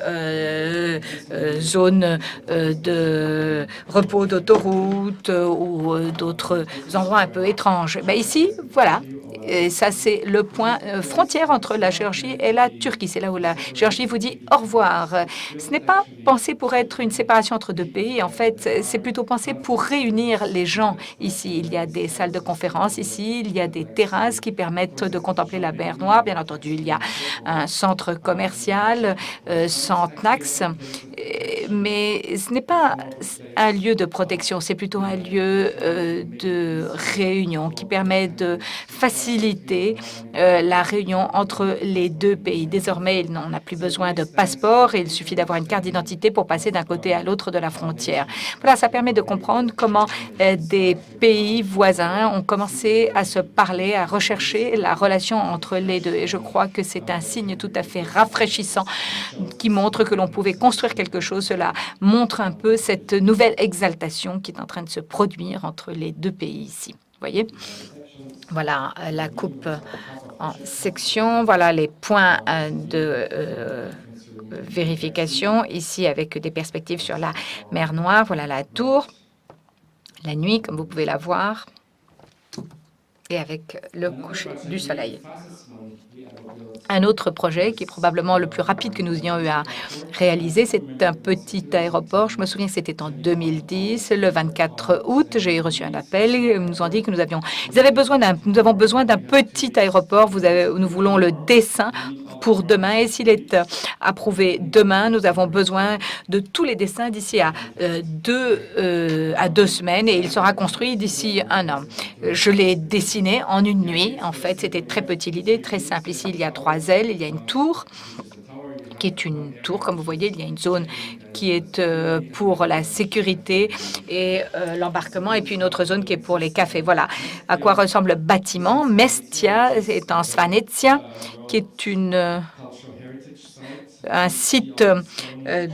Speaker 2: zones de repos d'autoroute ou d'autres endroits un peu étranges. Mais ici, voilà, et ça c'est le point frontière entre la Géorgie et la Turquie. C'est là où la Géorgie vous dit au revoir. Ce n'est pas pensé pour être une séparation entre 2 pays. En fait, c'est plutôt pensé pour réunir les gens ici. Il y a des salles de conférence ici, il y a des terrasses qui permettent de contempler la mer Noire. Bien entendu, il y a un centre commercial, Centnax, mais ce n'est pas un lieu de protection, c'est plutôt un lieu de réunion qui permet de faciliter la réunion entre les 2 pays. Désormais, on n'a plus besoin de passeport, il suffit d'avoir une carte d'identité pour passer d'un côté à l'autre de la frontière. Voilà, ça permet de comprendre comment des pays voisins ont commencé à se parler, à rechercher la relation entre les 2. Et je crois que c'est un signe tout à fait rafraîchissant qui montre que l'on pouvait construire quelque chose. Cela montre un peu cette nouvelle exaltation qui est en train de se produire entre les 2 pays ici. Vous voyez? Voilà la coupe en section. Voilà les points de vérification ici avec des perspectives sur la mer Noire. Voilà la tour, la nuit, comme vous pouvez la voir, et avec le coucher du soleil. Un autre projet qui est probablement le plus rapide que nous ayons eu à réaliser, c'est un petit aéroport. Je me souviens que c'était en 2010, le 24 août. J'ai reçu un appel. Ils nous ont dit que nous avons besoin d'un petit aéroport. Nous voulons le dessin pour demain. Et s'il est approuvé demain, nous avons besoin de tous les dessins d'ici à 2 semaines et il sera construit d'ici 1 an. Je l'ai dessiné en une nuit. En fait, c'était très petit. L'idée est très simple. Ici, il y a 3 ailes, il y a une tour qui est une tour. Comme vous voyez, il y a une zone qui est pour la sécurité et l'embarquement, et puis une autre zone qui est pour les cafés. Voilà à quoi ressemble le bâtiment. Mestia est en Svanetsia, qui est un site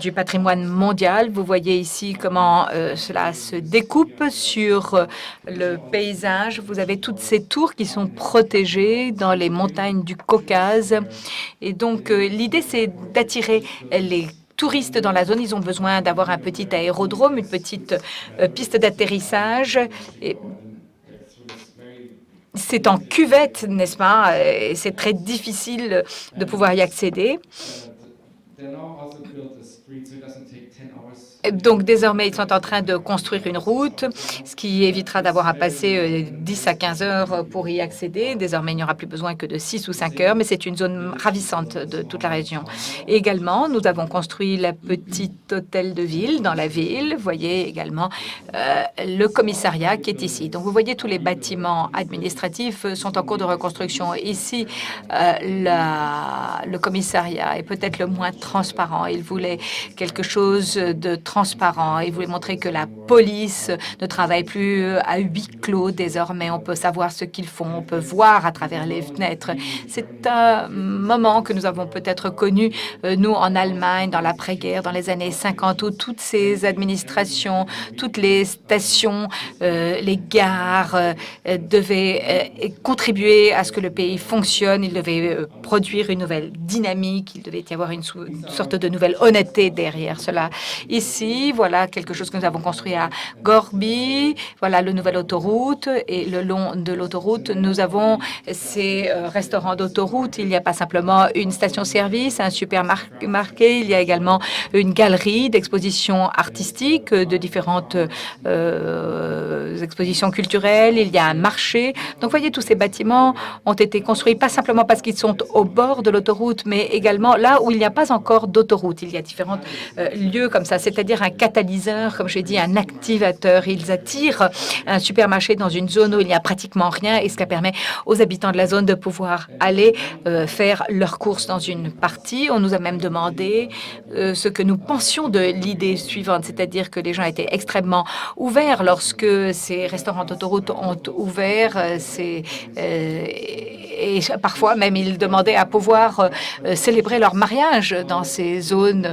Speaker 2: du patrimoine mondial. Vous voyez ici comment cela se découpe sur le paysage. Vous avez toutes ces tours qui sont protégées dans les montagnes du Caucase. Et donc, l'idée, c'est d'attirer les touristes dans la zone. Ils ont besoin d'avoir un petit aérodrome, une petite piste d'atterrissage. C'est en cuvette, n'est-ce pas? C'est très difficile de pouvoir y accéder. Donc, désormais, ils sont en train de construire une route, ce qui évitera d'avoir à passer 10 à 15 heures pour y accéder. Désormais, il n'y aura plus besoin que de 6 ou 5 heures, mais c'est une zone ravissante de toute la région. Et également, nous avons construit la petite hôtel de ville dans la ville. Vous voyez également le commissariat qui est ici. Donc, vous voyez, tous les bâtiments administratifs sont en cours de reconstruction. Ici, le commissariat est peut-être le moins transparent. Il voulait quelque chose de transparent. Il voulait montrer que la police ne travaille plus à huis clos. Désormais, on peut savoir ce qu'ils font, on peut voir à travers les fenêtres. C'est un moment que nous avons peut-être connu, nous, en Allemagne, dans l'après-guerre, dans les années 50, où toutes ces administrations, toutes les stations, les gares devaient contribuer à ce que le pays fonctionne. Il devait produire une nouvelle dynamique. Il devait y avoir une sorte de nouvelle honnêteté derrière cela. Ici, voilà quelque chose que nous avons construit à Gorby. Voilà le nouvelle autoroute. Et le long de l'autoroute, nous avons ces restaurants d'autoroute. Il n'y a pas simplement une station-service, un supermarché. Il y a également une galerie d'expositions artistiques, de différentes expositions culturelles. Il y a un marché. Donc, voyez, tous ces bâtiments ont été construits pas simplement parce qu'ils sont au bord de l'autoroute, mais également là où il n'y a pas encore d'autoroute. Il y a différents lieux comme ça, c'est-à-dire un catalyseur, comme j'ai dit, un activateur. Ils attirent un supermarché dans une zone où il n'y a pratiquement rien et cela permet aux habitants de la zone de pouvoir aller faire leurs courses dans une partie. On nous a même demandé ce que nous pensions de l'idée suivante, c'est-à-dire que les gens étaient extrêmement ouverts lorsque ces restaurants d'autoroute ont ouvert. Et parfois même, ils demandaient à pouvoir célébrer leur mariage dans ces zones,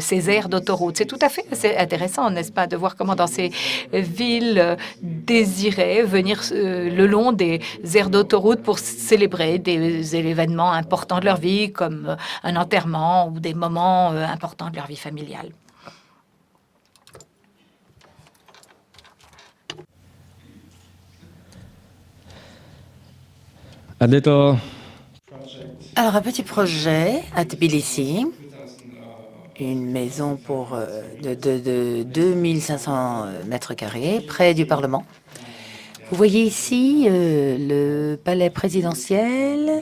Speaker 2: ces aires d'autoroute. C'est tout à fait intéressant, n'est-ce pas, de voir comment dans ces villes désiraient venir le long des aires d'autoroute pour célébrer des événements importants de leur vie, comme un enterrement ou des moments importants de leur vie familiale.
Speaker 1: Alors, un petit projet à Tbilissi, une maison de 2500 mètres carrés, près du Parlement. Vous voyez ici le palais présidentiel,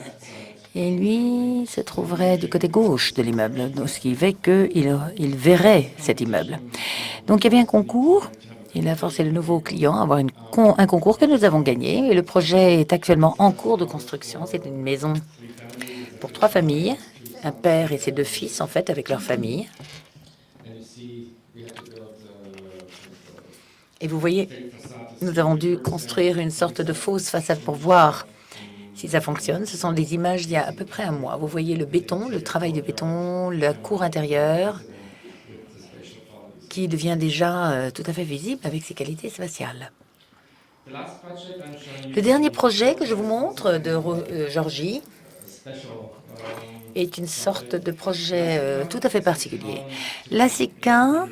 Speaker 1: et lui se trouverait du côté gauche de l'immeuble, ce qui fait qu'il verrait cet immeuble. Donc, il y avait un concours. Il a forcé le nouveau client à avoir un concours que nous avons gagné. Et le projet est actuellement en cours de construction. C'est une maison pour 3 familles, un père et ses 2 fils, en fait, avec leur famille. Et vous voyez, nous avons dû construire une sorte de fausse façade pour voir si ça fonctionne. Ce sont des images d'il y a à peu près un mois. Vous voyez le béton, le travail de béton, la cour intérieure, qui devient déjà tout à fait visible avec ses qualités spatiales. Le dernier projet que je vous montre de Georgie est une sorte de projet tout à fait particulier. Lasika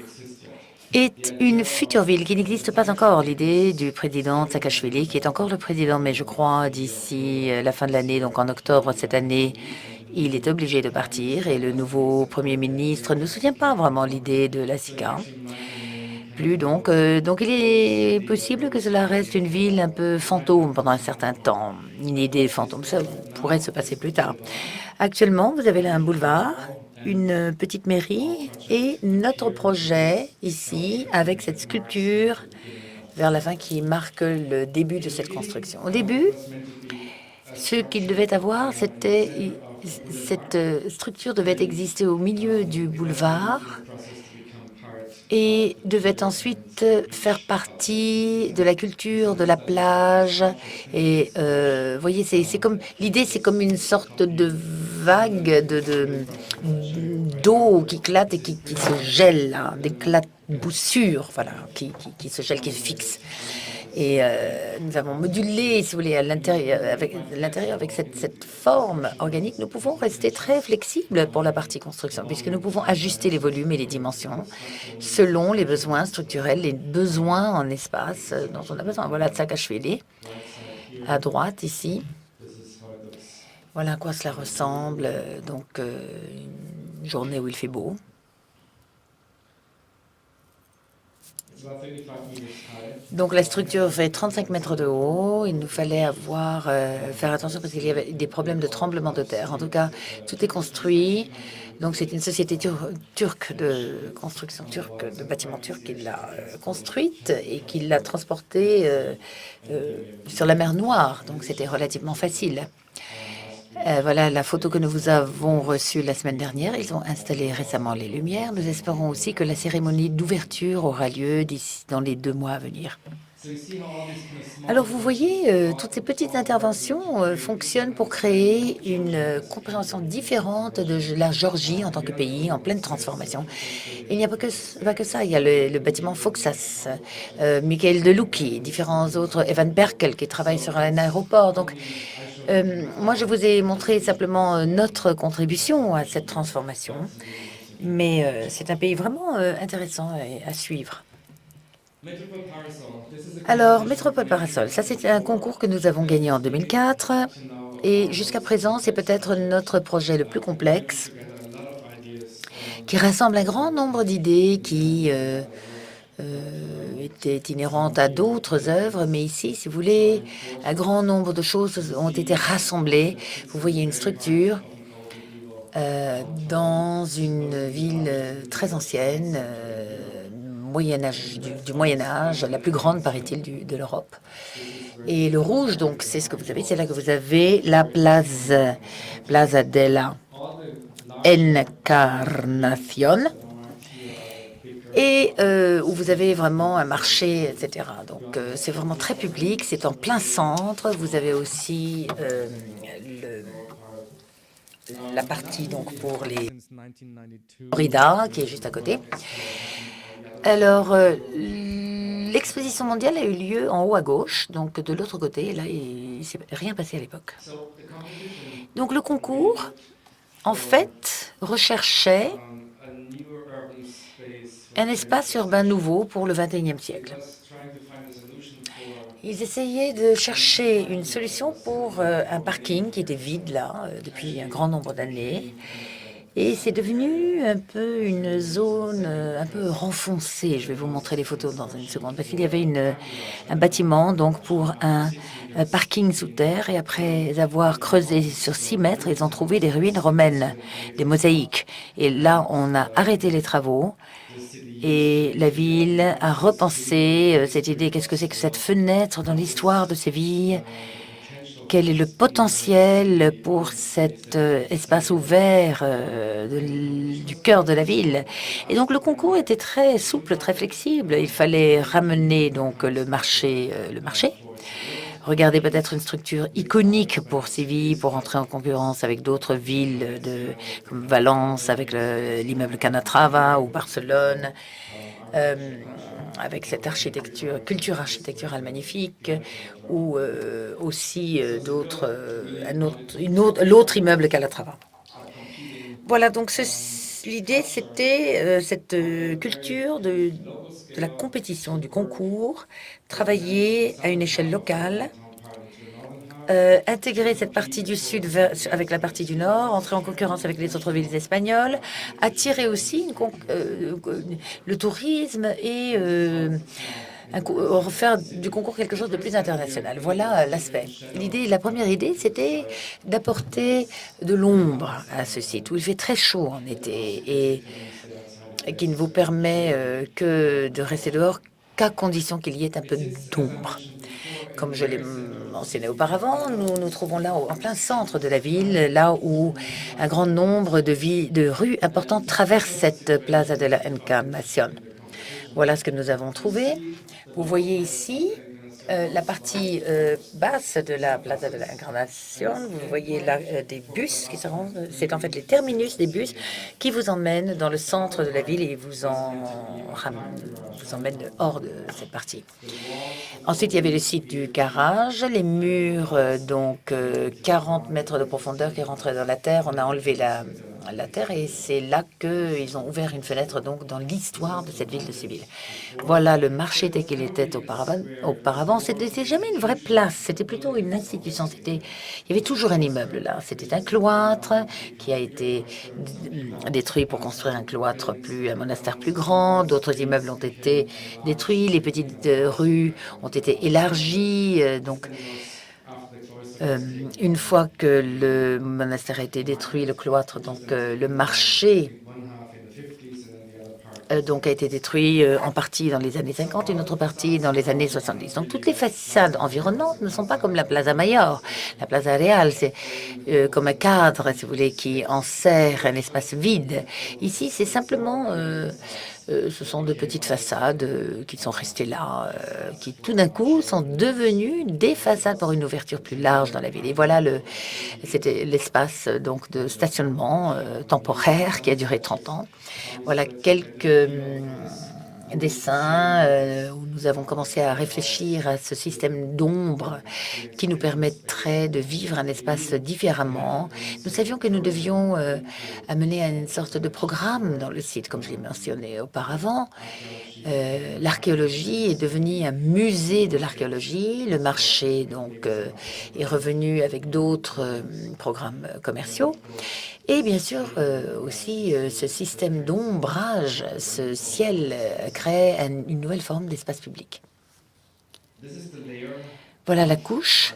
Speaker 1: est une future ville qui n'existe pas encore. L'idée du président Saakashvili, qui est encore le président, mais je crois d'ici la fin de l'année, donc en octobre cette année, il est obligé de partir et le nouveau Premier ministre ne soutient pas vraiment l'idée de Lasika. Donc il est possible que cela reste une ville un peu fantôme pendant un certain temps. Une idée fantôme, ça, vous pourrait se passer plus tard. Actuellement, vous avez là un boulevard, une petite mairie et notre projet ici avec cette sculpture vers la fin qui marque le début de cette construction. Au début, ce qu'il devait avoir, c'était cette structure devait exister au milieu du boulevard et devait ensuite faire partie de la culture de la plage. Et voyez, c'est comme l'idée, c'est comme une sorte de vague d'eau qui éclate et qui se gèle, là, d'éclaboussures, voilà, qui se gèle, qui se fixe. Et nous avons modulé, si vous voulez, à l'intérieur avec cette forme organique. Nous pouvons rester très flexibles pour la partie construction, puisque nous pouvons ajuster les volumes et les dimensions selon les besoins structurels, les besoins en espace dont on a besoin. Voilà Saakashvili, à droite, ici. Voilà à quoi cela ressemble. Donc, une journée où il fait beau. Donc la structure fait 35 mètres de haut. Il nous fallait faire attention parce qu'il y avait des problèmes de tremblement de terre. En tout cas, tout est construit. Donc c'est une société turque de construction turque, de bâtiments turcs qui l'a construite et qui l'a transportée sur la mer Noire. Donc c'était relativement facile. Voilà la photo que nous vous avons reçue la semaine dernière. Ils ont installé récemment les lumières. Nous espérons aussi que la cérémonie d'ouverture aura lieu dans les 2 mois à venir. Alors vous voyez, toutes ces petites interventions fonctionnent pour créer une compréhension différente de la Géorgie en tant que pays en pleine transformation. Il n'y a pas que ça. Il y a le bâtiment Foxas, Michael Delucchi, différents autres, Evan Berkel qui travaille sur un aéroport. Donc moi, je vous ai montré simplement notre contribution à cette transformation, mais c'est un pays vraiment intéressant à suivre. Alors, Métropole Parasol, ça c'est un concours que nous avons gagné en 2004 et jusqu'à présent, c'est peut-être notre projet le plus complexe qui rassemble un grand nombre d'idées qui était inhérente à d'autres œuvres, mais ici, si vous voulez, un grand nombre de choses ont été rassemblées. Vous voyez une structure dans une ville très ancienne, du Moyen Âge, la plus grande, paraît-il, de l'Europe. Et le rouge, donc, c'est ce que vous avez, c'est là que vous avez la Plaza della Encarnación, et où vous avez vraiment un marché, etc. Donc, c'est vraiment très public, c'est en plein centre. Vous avez aussi la partie donc pour les Florida, qui est juste à côté. Alors, l'exposition mondiale a eu lieu en haut à gauche, donc de l'autre côté. Là, il ne s'est rien passé à l'époque. Donc, le concours, en fait, recherchait un espace urbain nouveau pour le XXIe siècle. Ils essayaient de chercher une solution pour un parking qui était vide là depuis un grand nombre d'années. Et c'est devenu un peu une zone un peu renfoncée. Je vais vous montrer les photos dans une seconde. Parce qu'il y avait un bâtiment donc pour un parking sous terre. Et après avoir creusé sur 6 mètres, ils ont trouvé des ruines romaines, des mosaïques. Et là, on a arrêté les travaux. Et la ville a repensé cette idée. Qu'est-ce que c'est que cette fenêtre dans l'histoire de Séville? Quel est le potentiel pour cet espace ouvert du cœur de la ville? Et donc le concours était très souple, très flexible. Il fallait ramener donc le marché. Regardez peut-être une structure iconique pour Séville, pour entrer en concurrence avec d'autres villes comme Valence, avec l'immeuble Canatrava ou Barcelone. Avec cette culture architecturale magnifique, ou aussi l'autre immeuble Calatrava. Voilà, donc l'idée, c'était cette culture de la compétition, du concours, travailler à une échelle locale, intégrer cette partie du sud avec la partie du nord, entrer en concurrence avec les autres villes espagnoles, attirer aussi le tourisme et faire du concours quelque chose de plus international. Voilà l'aspect. La première idée, c'était d'apporter de l'ombre à ce site où il fait très chaud en été et qui ne vous permet que de rester dehors qu'à condition qu'il y ait un peu d'ombre. Comme je l'ai mentionné auparavant, nous nous trouvons là en plein centre de la ville, là où un grand nombre de rues importantes traversent cette Plaza de la Encarnación. Voilà ce que nous avons trouvé. Vous voyez ici la partie basse de la Plaza de la Encarnación. Vous voyez là des bus qui se rendent. C'est en fait les terminus des bus qui vous emmènent dans le centre de la ville et vous emmènent hors de cette partie. Ensuite, il y avait le site du garage, les murs, 40 mètres de profondeur qui rentraient dans la terre. On a enlevé la terre et c'est là qu'ils ont ouvert une fenêtre donc dans l'histoire de cette ville de Séville. Voilà le marché tel qu'il était auparavant. C'était jamais une vraie place, c'était plutôt une institution. Il y avait toujours un immeuble là. C'était un cloître qui a été détruit pour construire un monastère plus grand. D'autres immeubles ont été détruits. Les petites rues ont été élargies. Une fois que le monastère a été détruit, le cloître, le marché a été détruit en partie dans les années 50, une autre partie dans les années 70. Donc toutes les façades environnantes ne sont pas comme la Plaza Mayor. La Plaza Real, c'est comme un cadre, si vous voulez, qui enserre un espace vide. Ici, c'est simplement... ce sont de petites façades qui sont restées là, qui tout d'un coup sont devenues des façades pour une ouverture plus large dans la ville. Et voilà, c'était l'espace donc de stationnement temporaire qui a duré 30 ans. Voilà quelques dessins où nous avons commencé à réfléchir à ce système d'ombre qui nous permettrait de vivre un espace différemment. Nous savions que nous devions amener à une sorte de programme dans le site, comme je l'ai mentionné auparavant. L'archéologie est devenue un musée de l'archéologie. Le marché est revenu avec d'autres programmes commerciaux. Et bien sûr, aussi, ce système d'ombrage, ce ciel crée une nouvelle forme d'espace public. Voilà la couche,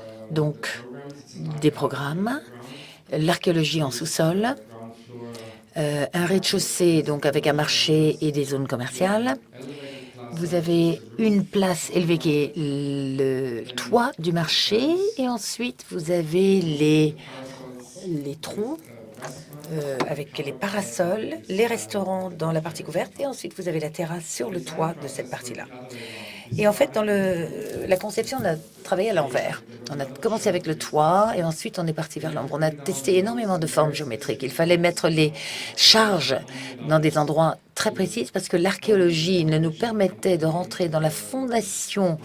Speaker 1: des programmes, l'archéologie en sous-sol, un rez-de-chaussée, avec un marché et des zones commerciales. Vous avez une place élevée qui est le toit du marché, et ensuite, vous avez les troncs, avec les parasols, les restaurants dans la partie couverte, et ensuite vous avez la terrasse sur le toit de cette partie-là. Et en fait, dans la conception, on a travaillé à l'envers. On a commencé avec le toit et ensuite on est parti vers l'ombre. On a testé énormément de formes géométriques. Il fallait mettre les charges dans des endroits très précis parce que l'archéologie ne nous permettait de rentrer dans la fondation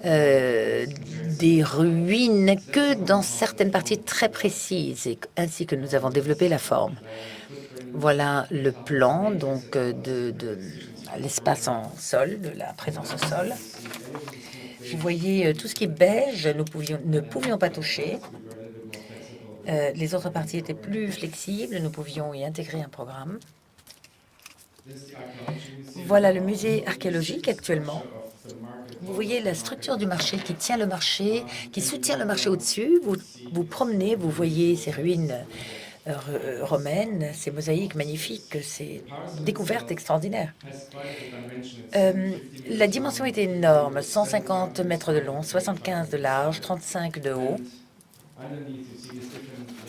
Speaker 1: des ruines que dans certaines parties très précises, et ainsi que nous avons développé la forme. Voilà le plan de l'espace en sol, de la présence au sol. Vous voyez tout ce qui est beige, ne pouvions pas toucher. Les autres parties étaient plus flexibles, nous pouvions y intégrer un programme. Voilà le musée archéologique actuellement. Vous voyez la structure du marché qui tient le marché, qui soutient le marché au-dessus. Vous promenez, vous voyez ces ruines romaines, ces mosaïques magnifiques, ces découvertes extraordinaires. La dimension était énorme, 150 mètres de long, 75 de large, 35 de haut.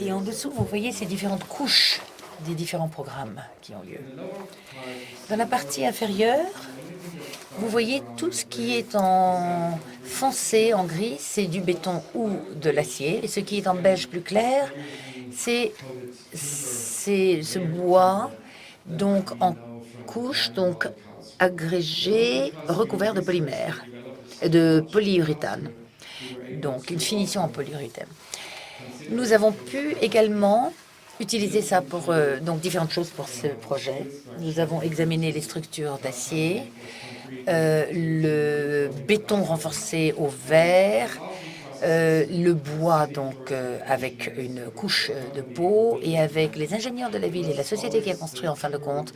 Speaker 1: Et en dessous, vous voyez ces différentes couches des différents programmes qui ont lieu. Dans la partie inférieure, vous voyez tout ce qui est en foncé, en gris, c'est du béton ou de l'acier. Et ce qui est en beige plus clair, c'est ce bois, en couche, agrégé, recouvert de polymère, de polyuréthane. Donc une finition en polyuréthane. Nous avons pu également utiliser ça pour différentes choses pour ce projet. Nous avons examiné les structures d'acier, le béton renforcé au verre, le bois donc avec une couche de peau et avec les ingénieurs de la ville et la société qui a construit en fin de compte,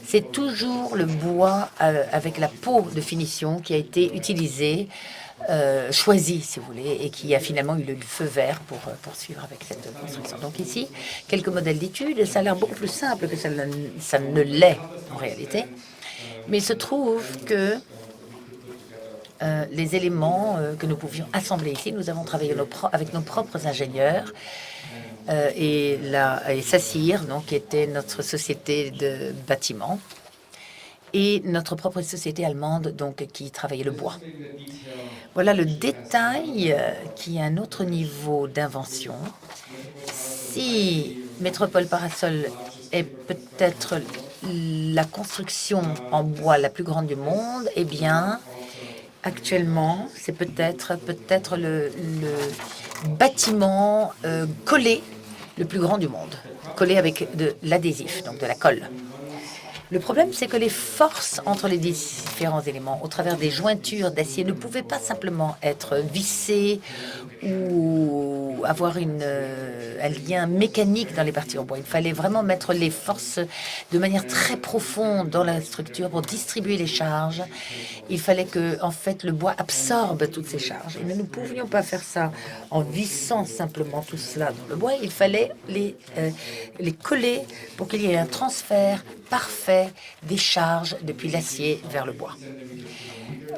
Speaker 1: c'est toujours le bois avec la peau de finition qui a été utilisé, choisi si vous voulez, et qui a finalement eu le feu vert pour poursuivre avec cette construction. Donc ici, quelques modèles d'études, ça a l'air beaucoup plus simple que ça ne l'est en réalité, mais il se trouve que les éléments que nous pouvions assembler ici. Nous avons travaillé avec nos propres ingénieurs et SACIR, donc, qui était notre société de bâtiment, et notre propre société allemande, donc, qui travaillait le bois. Voilà le détail qui est un autre niveau d'invention. Si Métropole Parasol est peut-être la construction en bois la plus grande du monde, eh bien, actuellement, c'est peut-être le bâtiment collé le plus grand du monde, collé avec de l'adhésif, donc de la colle. Le problème, c'est que les forces entre les différents éléments, au travers des jointures d'acier, ne pouvaient pas simplement être vissées ou avoir un lien mécanique dans les parties en bois. Il fallait vraiment mettre les forces de manière très profonde dans la structure pour distribuer les charges. Il fallait que, en fait, le bois absorbe toutes ces charges. Et nous ne pouvions pas faire ça en vissant simplement tout cela dans le bois. Il fallait les coller pour qu'il y ait un transfert parfait des charges depuis l'acier vers le bois.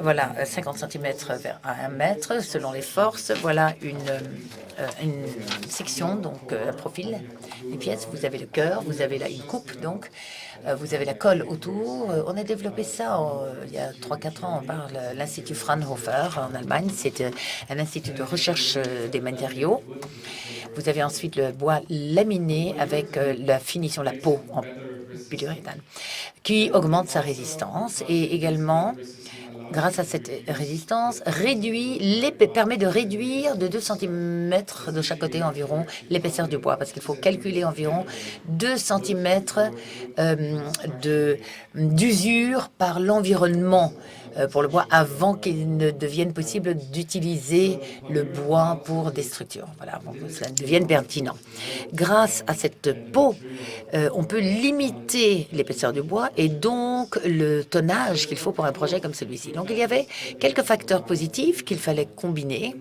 Speaker 1: Voilà, 50 cm vers 1 mètre selon les forces. Voilà une section, donc un profil des pièces. Vous avez le cœur, vous avez là une coupe, donc vous avez la colle autour. On a développé ça il y a 3-4 ans par l'Institut Fraunhofer en Allemagne. C'est un institut de recherche des matériaux. Vous avez ensuite le bois laminé avec la finition, la peau en polyuréthane, qui augmente sa résistance et également, grâce à cette résistance, permet de réduire de 2 cm de chaque côté environ l'épaisseur du bois, parce qu'il faut calculer environ 2 cm d'usure par l'environnement pour le bois avant qu'il ne devienne possible d'utiliser le bois pour des structures. Voilà, avant que cela ne devienne pertinent. Grâce à cette peau, on peut limiter l'épaisseur du bois et donc le tonnage qu'il faut pour un projet comme celui-ci. Donc il y avait quelques facteurs positifs qu'il fallait combiner,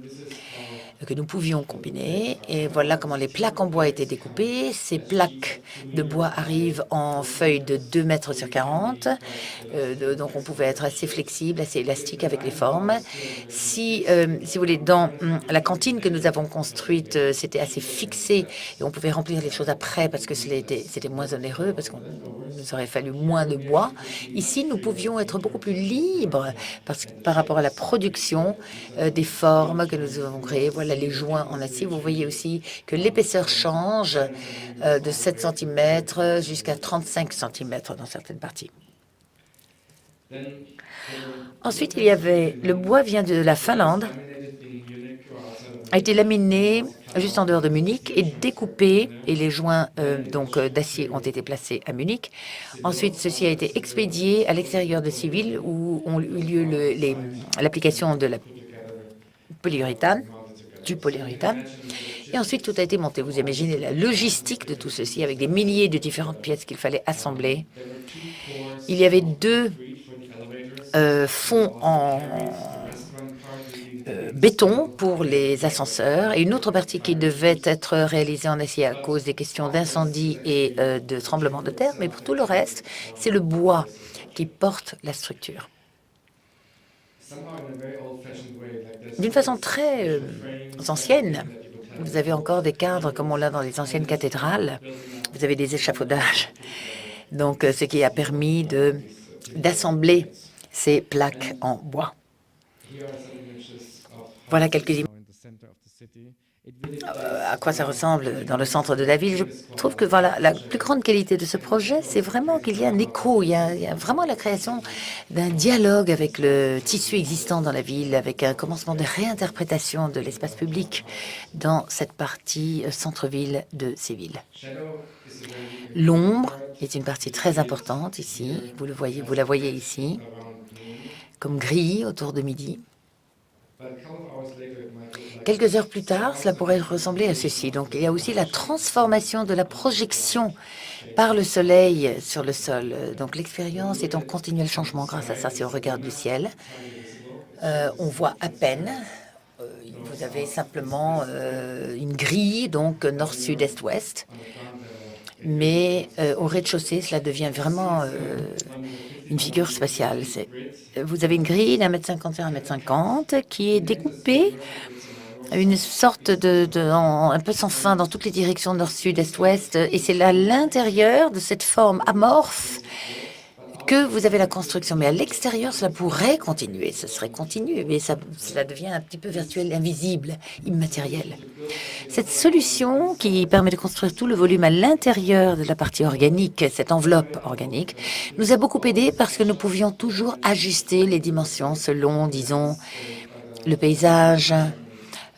Speaker 1: que nous pouvions combiner. Et voilà comment les plaques en bois étaient découpées. Ces plaques de bois arrivent en feuilles de 2 mètres sur 40. Donc, on pouvait être assez flexible, assez élastique avec les formes. Si vous voulez, dans la cantine que nous avons construite, c'était assez fixé et on pouvait remplir les choses après parce que c'était moins onéreux, parce qu'on nous aurait fallu moins de bois. Ici, nous pouvions être beaucoup plus libres par rapport à la production des formes que nous avons créées. Voilà les joints en acier. Vous voyez aussi que l'épaisseur change de 7 cm jusqu'à 35 cm dans certaines parties. Ensuite, il y avait le bois vient de la Finlande, a été laminé juste en dehors de Munich et découpé, et les joints d'acier ont été placés à Munich. Ensuite, ceci a été expédié à l'extérieur de Civil où ont eu lieu l'application de la polyuréthane, du polyuréthane. Et ensuite, tout a été monté. Vous imaginez la logistique de tout ceci avec des milliers de différentes pièces qu'il fallait assembler. Il y avait 2 fonds en béton pour les ascenseurs et une autre partie qui devait être réalisée en acier à cause des questions d'incendie et de tremblements de terre. Mais pour tout le reste, c'est le bois qui porte la structure. D'une façon très ancienne, vous avez encore des cadres comme on l'a dans les anciennes cathédrales. Vous avez des échafaudages. Donc, ce qui a permis d'assembler ces plaques en bois. Voilà quelques images. À quoi ça ressemble dans le centre de la ville. Je trouve que voilà, la plus grande qualité de ce projet, c'est vraiment qu'il y a un écho, il y a vraiment la création d'un dialogue avec le tissu existant dans la ville, avec un commencement de réinterprétation de l'espace public dans cette partie centre-ville de Séville. L'ombre est une partie très importante ici, vous la voyez ici, comme grille autour de midi. quelques heures plus tard, cela pourrait ressembler à ceci. Donc, il y a aussi la transformation de la projection par le soleil sur le sol. Donc, l'expérience est en continuel changement grâce à ça. Si on regarde du ciel, on voit à peine. Vous avez simplement une grille, donc nord, sud, est, ouest. Mais au rez-de-chaussée, cela devient vraiment une figure spatiale. Vous avez une grille d'1,50 m sur 1,50 m qui est découpée, une sorte un peu sans fin dans toutes les directions nord, sud, est, ouest. Et c'est à l'intérieur de cette forme amorphe que vous avez la construction. Mais à l'extérieur, cela pourrait continuer. Ce serait continu, mais cela devient un petit peu virtuel, invisible, immatériel. Cette solution qui permet de construire tout le volume à l'intérieur de la partie organique, cette enveloppe organique, nous a beaucoup aidé parce que nous pouvions toujours ajuster les dimensions selon, disons, le paysage,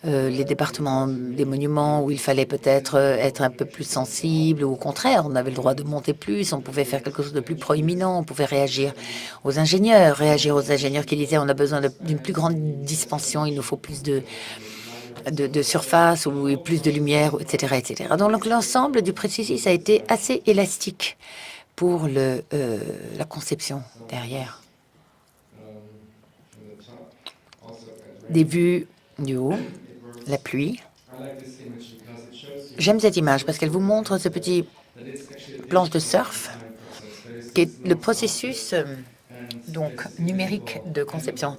Speaker 1: les départements des monuments où il fallait peut-être être un peu plus sensible, ou au contraire, on avait le droit de monter plus, on pouvait faire quelque chose de plus proéminent, on pouvait réagir aux ingénieurs qui disaient on a besoin d'une plus grande dispension, il nous faut plus de surface ou plus de lumière, etc., etc. Donc l'ensemble du processus a été assez élastique pour la conception derrière. Des vues du haut, la pluie. J'aime cette image parce qu'elle vous montre ce petit planche de surf qui est le processus donc numérique de conception.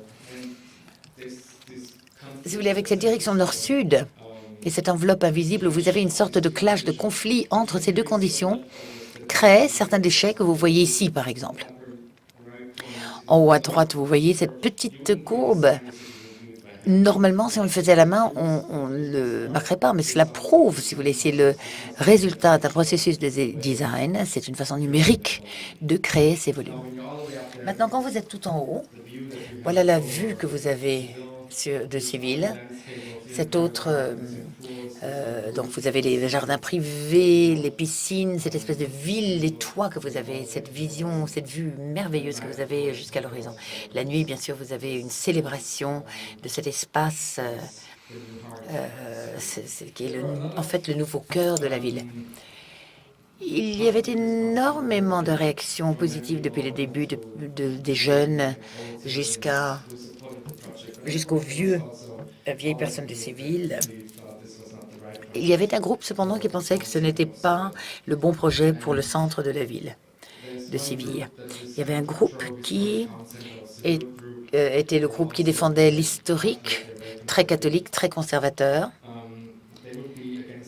Speaker 1: Si vous voulez, avec cette direction nord-sud et cette enveloppe invisible, vous avez une sorte de clash, de conflit entre ces deux conditions, crée certains déchets que vous voyez ici, par exemple. En haut à droite, vous voyez cette petite courbe. Normalement, si on le faisait à la main, on ne le marquerait pas, mais cela prouve, si vous voulez, c'est le résultat d'un processus de design. C'est une façon numérique de créer ces volumes. Maintenant, quand vous êtes tout en haut, voilà la vue que vous avez de ces villes. Cette autre, donc vous avez les jardins privés, les piscines, cette espèce de ville, les toits que vous avez, cette vision, cette vue merveilleuse que vous avez jusqu'à l'horizon. La nuit, bien sûr, vous avez une célébration de cet espace qui est en fait le nouveau cœur de la ville. Il y avait énormément de réactions positives depuis le début, des jeunes jusqu'aux vieilles personnes de ces villes. Il y avait un groupe cependant qui pensait que ce n'était pas le bon projet pour le centre de la ville de Séville. Il y avait un groupe qui était le groupe qui défendait l'historique, très catholique, très conservateur.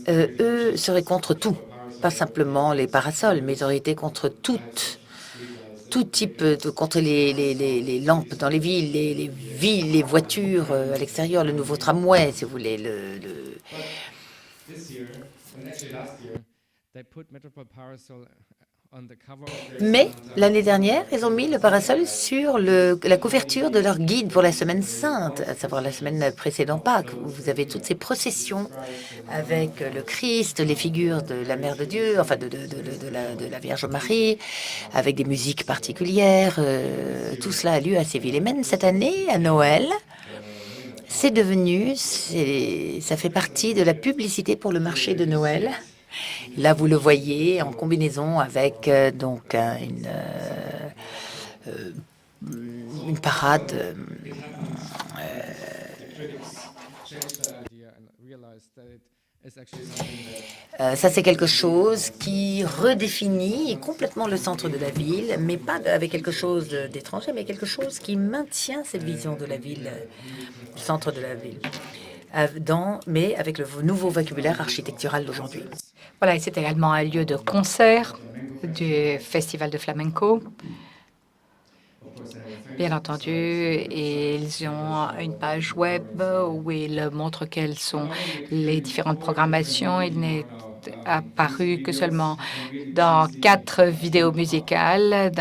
Speaker 1: Eux seraient contre tout, pas simplement les parasols, mais ils auraient été contre tout type contre les lampes dans les villes, les voitures à l'extérieur, le nouveau tramway, si vous voulez. Mais l'année dernière, ils ont mis le parasol sur la couverture de leur guide pour la Semaine Sainte, à savoir la semaine précédant Pâques, où vous avez toutes ces processions avec le Christ, les figures de la Mère de Dieu, enfin de la Vierge Marie, avec des musiques particulières. Tout cela a lieu à Séville. Et même cette année, à Noël, c'est devenu, ça fait partie de la publicité pour le marché de Noël. Là, vous le voyez en combinaison avec donc une parade. Ça, c'est quelque chose qui redéfinit complètement le centre de la ville, mais pas avec quelque chose d'étranger, mais quelque chose qui maintient cette vision de la ville, du centre de la ville, mais avec le nouveau vocabulaire architectural d'aujourd'hui.
Speaker 2: Voilà, et c'est également un lieu de concert du Festival de Flamenco. Bien entendu, ils ont une page web où ils montrent quelles sont les différentes programmations. Il n'est apparu que seulement dans 4 vidéos musicales,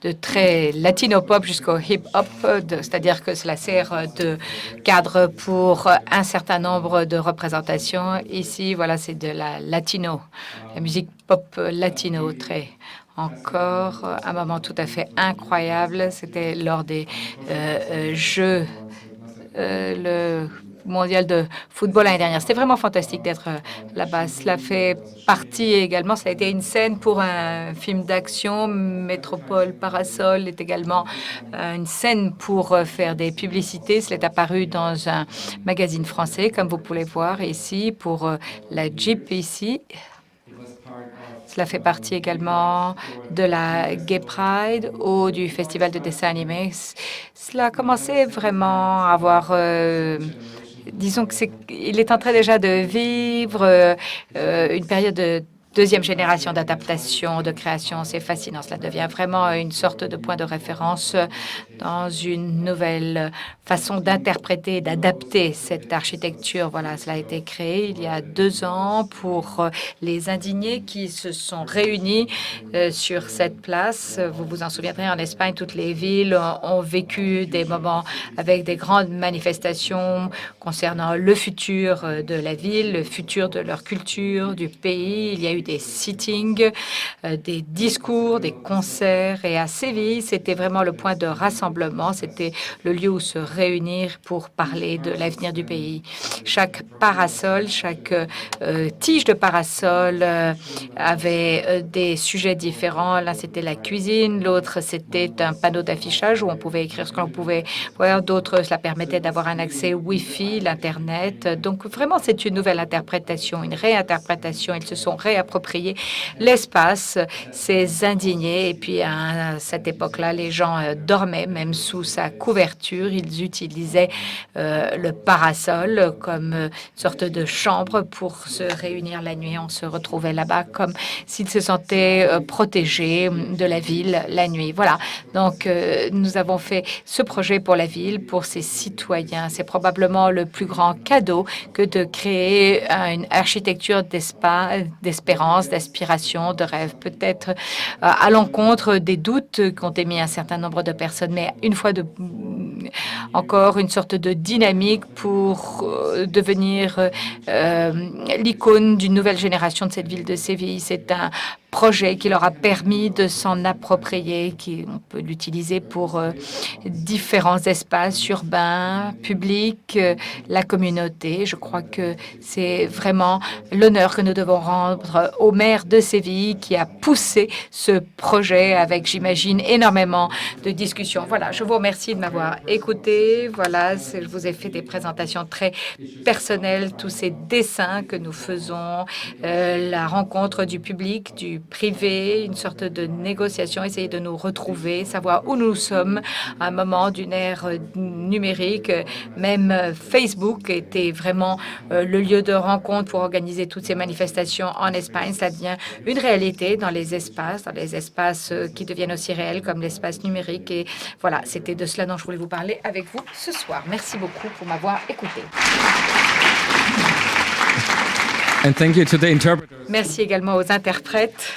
Speaker 2: de très latino-pop jusqu'au hip-hop, c'est-à-dire que cela sert de cadre pour un certain nombre de représentations. Ici, voilà, c'est de la latino, la musique pop latino, encore un moment tout à fait incroyable. C'était lors des Jeux, le mondial de football l'année dernière. C'était vraiment fantastique d'être là-bas. Cela fait partie également, ça a été une scène pour un film d'action. Métropole Parasol est également une scène pour faire des publicités. Cela est apparu dans un magazine français, comme vous pouvez voir ici, pour la Jeep ici. Cela fait partie également de la Gay Pride ou du Festival de dessin animé. Cela a commencé vraiment à avoir... disons qu'il est en train déjà de vivre une période de deuxième génération d'adaptation, de création. C'est fascinant. Cela devient vraiment une sorte de point de référence dans une nouvelle façon d'interpréter, d'adapter cette architecture. Voilà, cela a été créé il y a 2 ans pour les indignés qui se sont réunis sur cette place. Vous vous en souviendrez, en Espagne, toutes les villes ont vécu des moments avec des grandes manifestations concernant le futur de la ville, le futur de leur culture, du pays. Il y a eu des sittings, des discours, des concerts. Et à Séville, c'était vraiment le point de rassemblement. C'était le lieu où se réunir pour parler de l'avenir du pays. Chaque parasol, chaque tige de parasol avait des sujets différents. L'un, c'était la cuisine. L'autre, c'était un panneau d'affichage où on pouvait écrire ce que l'on pouvait voir. D'autres, cela permettait d'avoir un accès Wi-Fi, l'Internet. Donc, vraiment, c'est une nouvelle interprétation, une réinterprétation. Ils se sont réappropriés l'espace, ces indignés. Et puis, à cette époque-là, les gens dormaient même sous sa couverture. Ils utilisaient le parasol comme une sorte de chambre pour se réunir la nuit. On se retrouvait là-bas comme s'ils se sentaient protégés de la ville la nuit. Voilà. Donc, nous avons fait ce projet pour la ville, pour ses citoyens. C'est probablement le plus grand cadeau que de créer une architecture d'espérance, d'aspiration, de rêve. Peut-être à l'encontre des doutes qu'ont émis un certain nombre de personnes, mais une fois encore une sorte de dynamique pour devenir l'icône d'une nouvelle génération de cette ville de Séville. C'est un projet qui leur a permis de s'en approprier, on peut l'utiliser pour différents espaces urbains, publics, la communauté. Je crois que c'est vraiment l'honneur que nous devons rendre au maire de Séville qui a poussé ce projet avec, j'imagine, énormément de discussions. Voilà, je vous remercie de m'avoir écouté. Voilà, je vous ai fait des présentations très personnelles, tous ces dessins que nous faisons, la rencontre du public, du privé, une sorte de négociation, essayer de nous retrouver, savoir où nous sommes à un moment d'une ère numérique. Même Facebook était vraiment le lieu de rencontre pour organiser toutes ces manifestations en Espagne. Ça devient une réalité dans les espaces qui deviennent aussi réels comme l'espace numérique. Et voilà, c'était de cela dont je voulais vous parler avec vous ce soir. Merci beaucoup pour m'avoir écouté.
Speaker 3: And thank you to the interpreters.
Speaker 2: Merci également aux interprètes.